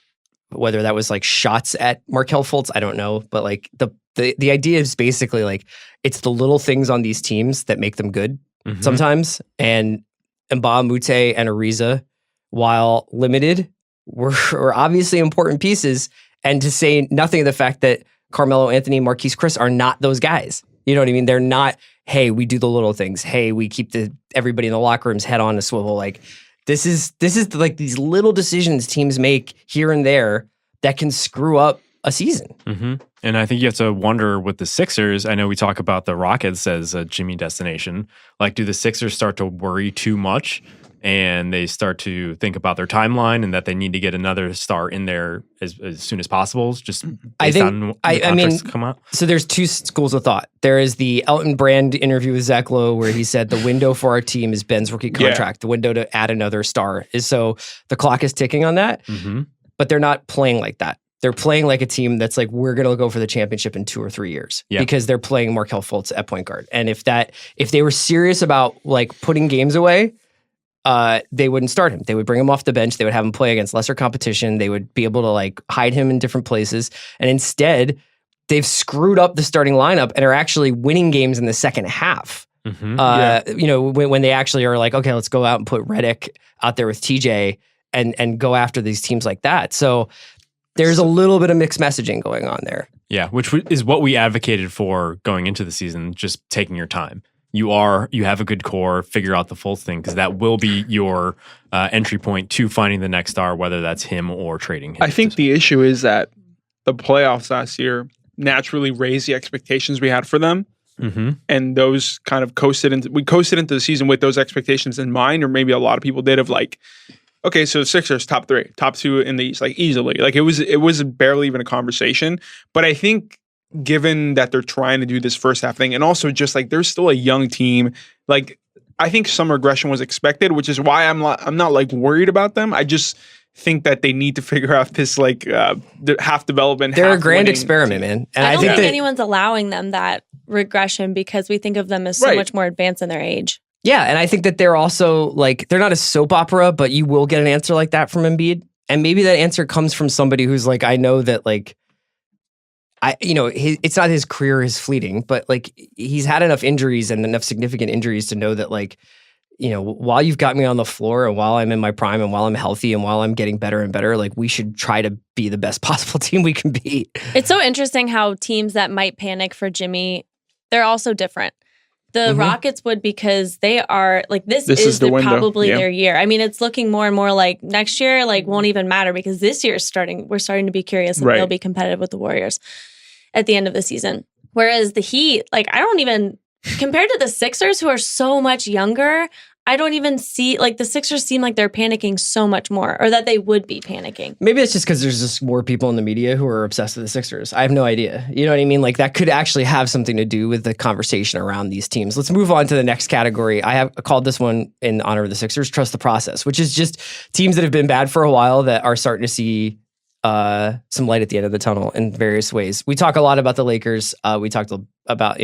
whether that was like shots at Markelle Fultz, I don't know. But like the idea is basically like it's the little things on these teams that make them good Mhm. sometimes. And Mbah Mute and Ariza, while limited, were obviously important pieces. And to say nothing of the fact that Carmelo Anthony, Marquise Chris are not those guys. You know what I mean? They're not, hey, we do the little things. Hey, we keep everybody in the locker room's head on a swivel. Like this is like these little decisions teams make here and there that can screw up a season. Mm-hmm. And I think you have to wonder with the Sixers. I know we talk about the Rockets as a Jimmy destination. Like, do the Sixers start to worry too much and they start to think about their timeline and that they need to get another star in there as soon as possible? Just based on the contracts come out. So there's two schools of thought. There is the Elton Brand interview with Zach Lowe where he said the window for our team is Ben's rookie contract. The window to add another star is so the clock is ticking on that. Mm-hmm. But they're not playing like that. They're playing like a team that's like, we're going to go for the championship in 2 or 3 years because they're playing Markelle Fultz at point guard. And if they were serious about like putting games away, they wouldn't start him. They would bring him off the bench. They would have him play against lesser competition. They would be able to like hide him in different places. And instead, they've screwed up the starting lineup and are actually winning games in the second half. Mm-hmm. You know, when they actually are like, okay, let's go out and put Redick out there with TJ and go after these teams like that. So there's a little bit of mixed messaging going on there. Yeah, which is what we advocated for going into the season, just taking your time. You have a good core, figure out the full thing, because that will be your entry point to finding the next star, whether that's him or trading him. I think the issue is that the playoffs last year naturally raised the expectations we had for them. Mm-hmm. And those kind of coasted into the season with those expectations in mind, or maybe a lot of people did of like, okay, so the Sixers top 3, top 2 in the East, like easily. Like it was barely even a conversation. But I think given that they're trying to do this first half thing, and also just like there's still a young team, like I think some regression was expected, which is why I'm not like worried about them. I just think that they need to figure out this like half development. They're half a grand winning experiment, team. man. And I don't think that, anyone's allowing them that regression because we think of them as so Right. much more advanced in their age. yeah, and I think that they're also like they're not a soap opera, but you will get an answer like that from Embiid, and maybe that answer comes from somebody who's like, I know that like. It's not his career is fleeting, but like he's had enough injuries and enough significant injuries to know that like, while you've got me on the floor and while I'm in my prime and while I'm healthy and while I'm getting better and better, like we should try to be the best possible team we can be. It's so interesting how teams that might panic for Jimmy, they're also different. The Rockets would because they are like this is the window. probably Yeah. their year. I mean, it's looking more and more like next year like won't even matter because this year's we're starting to be curious if Right. they'll be competitive with the Warriors at the end of the season. Whereas the Heat, like I don't even compared to the Sixers who are so much younger, I don't even see like the Sixers seem like they're panicking so much more or that they would be panicking. Maybe it's just because there's just more people in the media who are obsessed with the Sixers. I have no idea. You know what I mean? Like that could actually have something to do with the conversation around these teams. Let's move on to the next category. I have called this one in honor of the Sixers, trust the process, which is just teams that have been bad for a while that are starting to see some light at the end of the tunnel in various ways. We talk a lot about the Lakers. We talked about,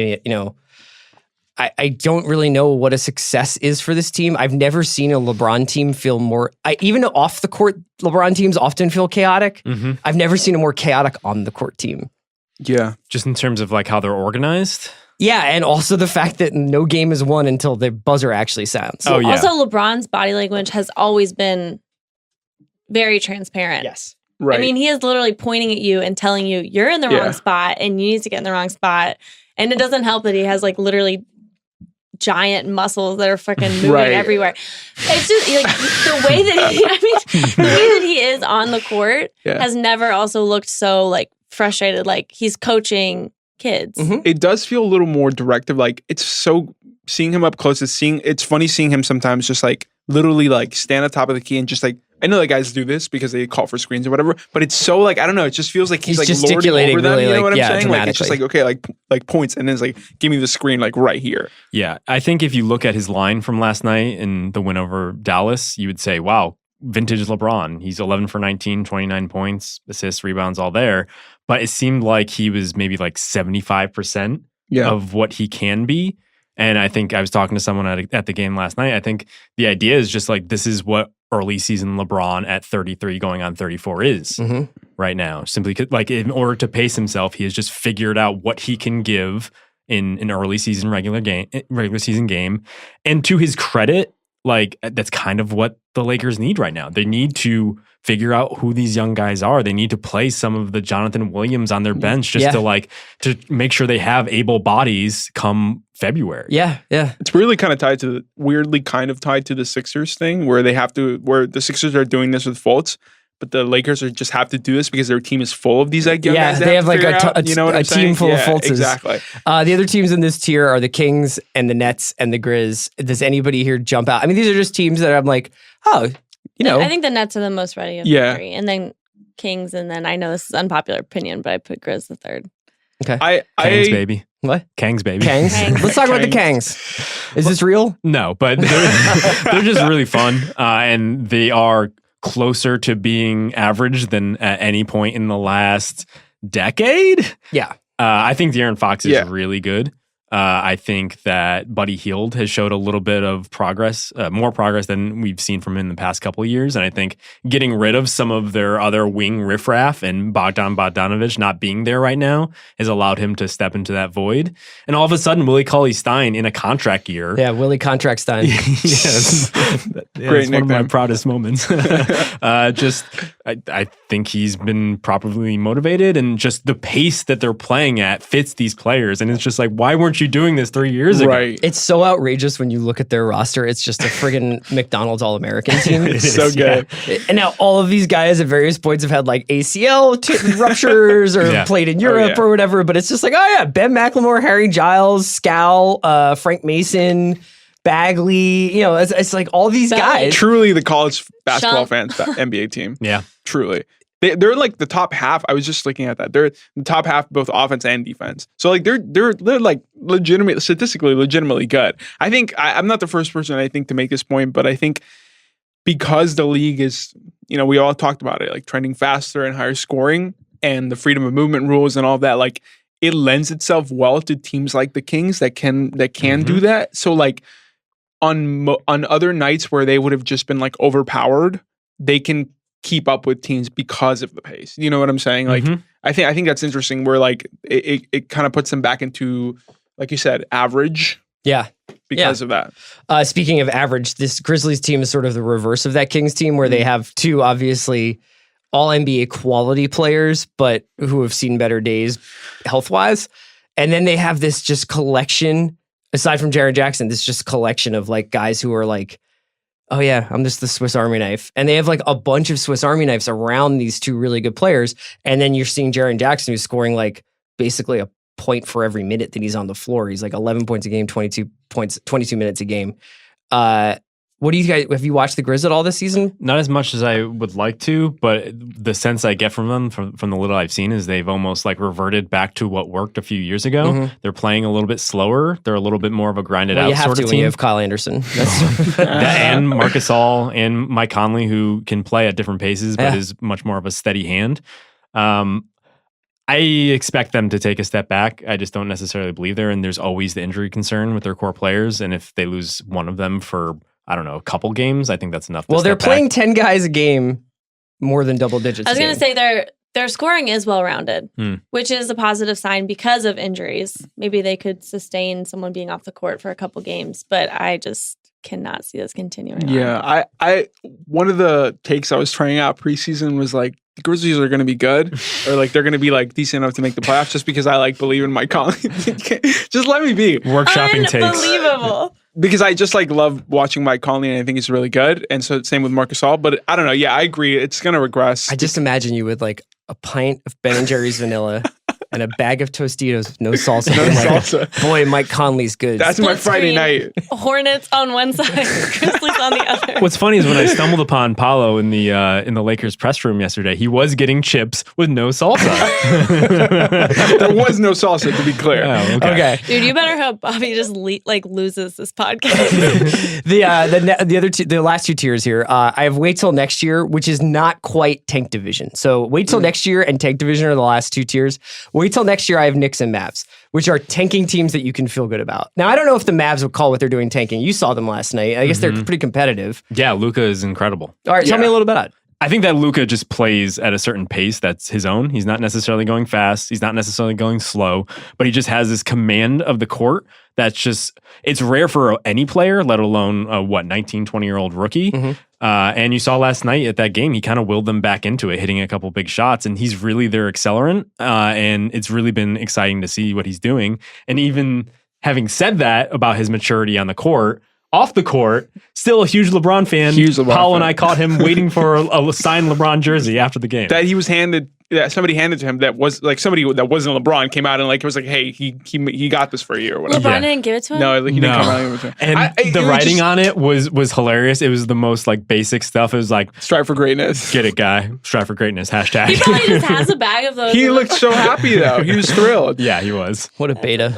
I don't really know what a success is for this team. I've never seen a LeBron team feel more, even off the court, LeBron teams often feel chaotic. I've never seen a more chaotic on the court team. Yeah. Just in terms of like how they're organized. Yeah, and also the fact that no game is won until the buzzer actually sounds. Oh, yeah. Also, LeBron's body language has always been very transparent. Yes. Right. I mean, he is literally pointing at you and telling you you're in the Yeah. wrong spot and you need to get in the wrong spot. And it doesn't help that he has like literally giant muscles that are freaking moving Right. everywhere. It's just like the way that the way that he is on the court Yeah. has never also looked so like frustrated. Like he's coaching kids. It does feel a little more directive. Like it's so seeing him up close. It's funny seeing him sometimes just like literally like stand on top of the key and just like, I know that guys do this because they call for screens or whatever, but it's so like, I don't know. It just feels like he's like lording gesticulating over them. really, You know like, what I'm yeah, saying? Like it's just like, dramatically. okay, like points. And then it's like, give me the screen like right here. Yeah, I think if you look at his line from last night in the win over Dallas, you would say, wow, vintage LeBron. He's 11 for 19, 29 points, assists, rebounds, all there. But it seemed like he was maybe like 75% of what he can be. And I think I was talking to someone at the game last night. I think the idea is just like this is what early season LeBron at 33 going on 34 is right now. Simply like in order to pace himself, he has just figured out what he can give in an early season regular season game. And to his credit, like that's kind of what the Lakers need right now. They need to figure out who these young guys are. They need to play some of the Jonathan Williams on their bench just to make sure they have able bodies come February. Yeah, yeah. It's weirdly kind of tied to the Sixers thing where where the Sixers are doing this with Fultz, but the Lakers just have to do this because their team is full of these like young guys. They have like a a team full of Fultzes. Exactly. The other teams in this tier are the Kings and the Nets and the Grizz. Does anybody here jump out? I mean, these are just teams that I'm like, oh, I think the Nets are the most ready of the three. And then Kings, and then I know this is unpopular opinion, but I put Grizz the third. Okay. Kangs, baby. What? Kangs, baby. Kangs? Kangs. Let's talk about the Kangs. Is this real? No, but they're just really fun. And they are closer to being average than at any point in the last decade. Yeah. I think De'Aaron Fox is really good. I think that Buddy Hield has showed a little bit of progress, more progress than we've seen from him in the past couple of years. And I think getting rid of some of their other wing riffraff and Bogdan Bogdanovic not being there right now has allowed him to step into that void. And all of a sudden, Willie Cauley-Stein in a contract year. Yeah, Willie Contract Stein. Yes. Great it's one of my nickname. proudest moments. I think he's been properly motivated, and just the pace that they're playing at fits these players. And it's just like, why weren't you doing this 3 years ago? Right. It's so outrageous when you look at their roster. It's just a friggin' McDonald's All-American team. It's so good. And now all of these guys at various points have had like ACL ruptures or played in Europe or whatever. But it's just like, oh yeah, Ben McLemore, Harry Giles, Scal, Frank Mason, Bagley. You know, it's like all these guys. Truly the college basketball Shump. fans NBA team. Yeah. Truly. They're like the top half. I was just looking at that. They're the top half, both offense and defense. So like they're like legitimately good. I think I'm not the first person I think to make this point, but I think because the league is, we all talked about it, like trending faster and higher scoring and the freedom of movement rules and all of that, like it lends itself well to teams like the Kings that can do that. So like on other nights where they would have just been like overpowered, they can keep up with teams because of the pace. You know what I'm saying? Like I think that's interesting where like it kind of puts them back into, like you said, average. Yeah. Because of that. Speaking of average, this Grizzlies team is sort of the reverse of that Kings team where they have two obviously all NBA quality players, but who have seen better days health-wise. And then they have this just collection, aside from Jaren Jackson, this just collection of like guys who are like, oh yeah, I'm just the Swiss Army knife. And they have like a bunch of Swiss Army knives around these two really good players. And then you're seeing Jaren Jackson who's scoring like basically a point for every minute that he's on the floor. He's like 11 points a game, 22 minutes a game. What do you guys, have you watched the Grizz at all this season? Not as much as I would like to, but the sense I get from them, from the little I've seen, is they've almost like reverted back to what worked a few years ago. They're playing a little bit slower. They're a little bit more of a grinded out you have sort to of when team. you have Kyle Anderson. And Marcus All and Mike Conley, who can play at different paces, but is much more of a steady hand. I expect them to take a step back. I just don't necessarily believe there. And there's always the injury concern with their core players. And if they lose one of them for, I don't know, a couple games, I think that's enough. Well, they're playing 10 guys a game, more than double digits. I was going to say their scoring is well-rounded, which is a positive sign because of injuries. Maybe they could sustain someone being off the court for a couple games, but I just cannot see this continuing. Yeah, I one of the takes I was trying out preseason was like, the Grizzlies are going to be good, or like they're going to be like decent enough to make the playoffs, just because I like believe in Mike Conley. Just let me be. Workshopping takes. Unbelievable. Because I just like love watching Mike Conley, and I think he's really good. And so same with Marcus All. But I don't know. Yeah, I agree. It's going to regress. I just imagine you with like a pint of Ben & Jerry's vanilla and a bag of Tostitos with no salsa. Salsa. Boy, Mike Conley's good. That's my Friday night. Hornets on one side, Grizzlies on the other. What's funny is when I stumbled upon Paolo in the Lakers press room yesterday, he was getting chips with no salsa. There was no salsa, to be clear. Oh, okay. Dude, you better hope Bobby just loses this podcast. The last two tiers here. I have wait till next year, which is not quite tank division. So wait till next year and tank division are the last two tiers. Wait till next year, I have Knicks and Mavs, which are tanking teams that you can feel good about. Now, I don't know if the Mavs would call what they're doing tanking. You saw them last night. I guess they're pretty competitive. Yeah, Luka is incredible. All right, tell me a little bit about it. I think that Luka just plays at a certain pace that's his own. He's not necessarily going fast. He's not necessarily going slow, but he just has this command of the court that's just, it's rare for any player, let alone a 19, 20-year-old rookie. And you saw last night at that game, he kind of willed them back into it, hitting a couple big shots, and he's really their accelerant. And it's really been exciting to see what he's doing. And even having said that about his maturity on the court, off the court, still a huge LeBron fan. Paul and I caught him waiting for a signed LeBron jersey after the game. That he was handed, somebody handed to him that was like somebody that wasn't LeBron came out and like it was like, hey, he got this for you or whatever. LeBron didn't give it to him? No, he didn't come out and give it to him. And the writing on it was hilarious. It was the most like basic stuff. It was like, strive for greatness. Get it, guy. Strive for greatness. Hashtag. He probably just has a bag of those. He looked so happy though. He was thrilled. Yeah, he was. What a beta.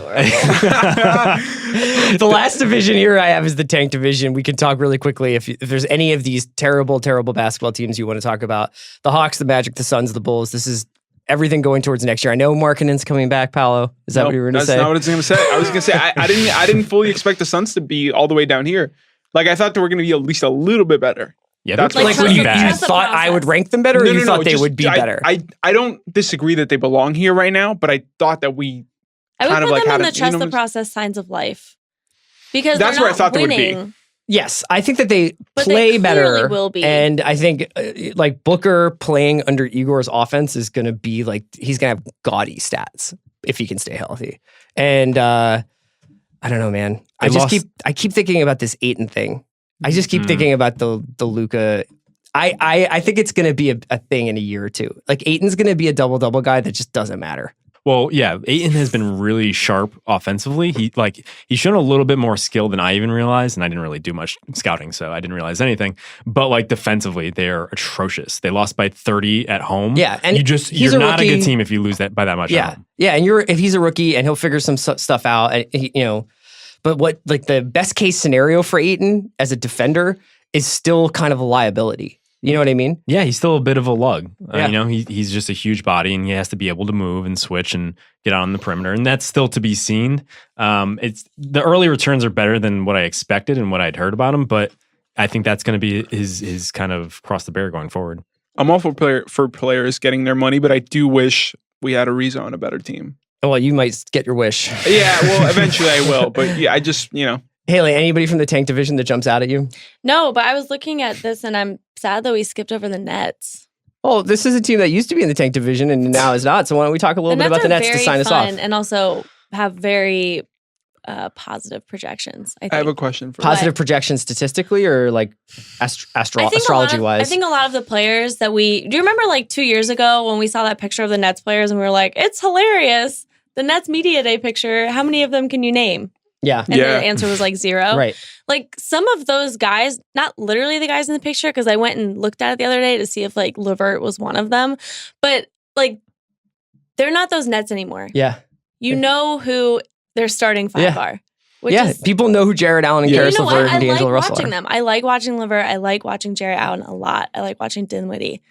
The last division here I have is the tank division. We can talk really quickly if there's any of these terrible, terrible basketball teams you want to talk about. The Hawks, the Magic, the Suns, the Bulls. This is everything going towards next year. I know Markkanen's coming back, Paolo. Is that what you were going to say? That's not what I was going to say. I was going to say I didn't fully expect the Suns to be all the way down here. Like I thought they were going to be at least a little bit better. Yeah, that's like when you thought I would rank them better, or you thought they would be better? I don't disagree that they belong here right now, but I thought that we I kind would of put like them had in the trust the process signs of life. Because that's where I thought they would be. Yes, I think that they But play they better. clearly will be. And I think like Booker playing under Igor's offense is going to be like, he's going to have gaudy stats if he can stay healthy. And I don't know, man. I keep thinking about this Ayton thing. I just keep thinking about the Luka. I think it's going to be a thing in a year or two. Like Ayton's going to be a double-double guy that just doesn't matter. Well, yeah, Ayton has been really sharp offensively. He's shown a little bit more skill than I even realized, and I didn't really do much scouting, so I didn't realize anything. But like defensively, they're atrocious. They lost by 30 at home. Yeah, and you're not a good team if you lose that by that much. Yeah, at home. yeah, and if he's a rookie and he'll figure some stuff out, But what like the best case scenario for Ayton as a defender is still kind of a liability. You know what I mean? Yeah, he's still a bit of a lug. Yeah. He's just a huge body, and he has to be able to move and switch and get out on the perimeter, and that's still to be seen. It's the early returns are better than what I expected and what I'd heard about him, but I think that's going to be his kind of cross the barrier going forward. I'm all for players getting their money, but I do wish we had Ariza on a better team. Well, you might get your wish. Yeah, well, eventually I will, but yeah, I just Haley, anybody from the tank division that jumps out at you? No, but I was looking at this and I'm sad that we skipped over the Nets. Oh, this is a team that used to be in the tank division and now is not. So why don't we talk a little bit about the Nets to sign us off? And also have very positive projections. I have a question for positive projections statistically or like astrology wise. I think a lot of the players that do you remember like 2 years ago when we saw that picture of the Nets players and we were like, it's hilarious. The Nets Media Day picture, how many of them can you name? Yeah. And the answer was like 0. Right. Like some of those guys, not literally the guys in the picture, because I went and looked at it the other day to see if like LeVert was one of them. But like, they're not those Nets anymore. Yeah. You know who their starting 5 are. People know who Jared Allen and Karis LeVert and D'Angelo Russell watching them. I like watching LeVert. I like watching Jared Allen a lot. I like watching Dinwiddie.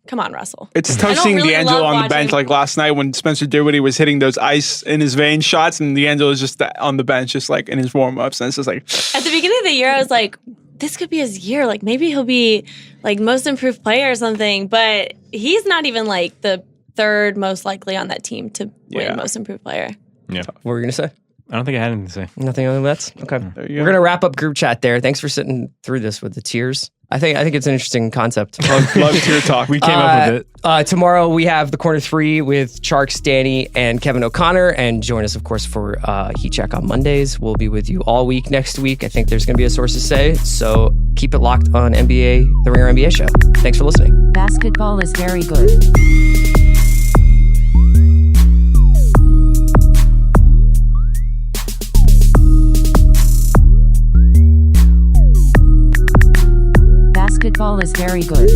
Come on, Russell. It's tough seeing D'Angelo on the bench like last night when Spencer Dinwiddie was hitting those ice in his vein shots and D'Angelo's just on the bench, just like in his warm-ups. And it's just like... At the beginning of the year, I was like, this could be his year. Like maybe he'll be like most improved player or something. But he's not even like the third most likely on that team to win most improved player. Yeah. What were you going to say? I don't think I had anything to say. Nothing on the Nets? Okay. We're going to wrap up group chat there. Thanks for sitting through this with the tiers. I think it's an interesting concept. Love tier talk. We came up with it. Tomorrow we have the Corner 3 with Charks, Danny, and Kevin O'Connor. And join us, of course, for Heat Check on Mondays. We'll be with you all week next week. I think there's going to be a Sources Say. So keep it locked on NBA, The Ringer NBA Show. Thanks for listening. Basketball is very good. Basketball is very good.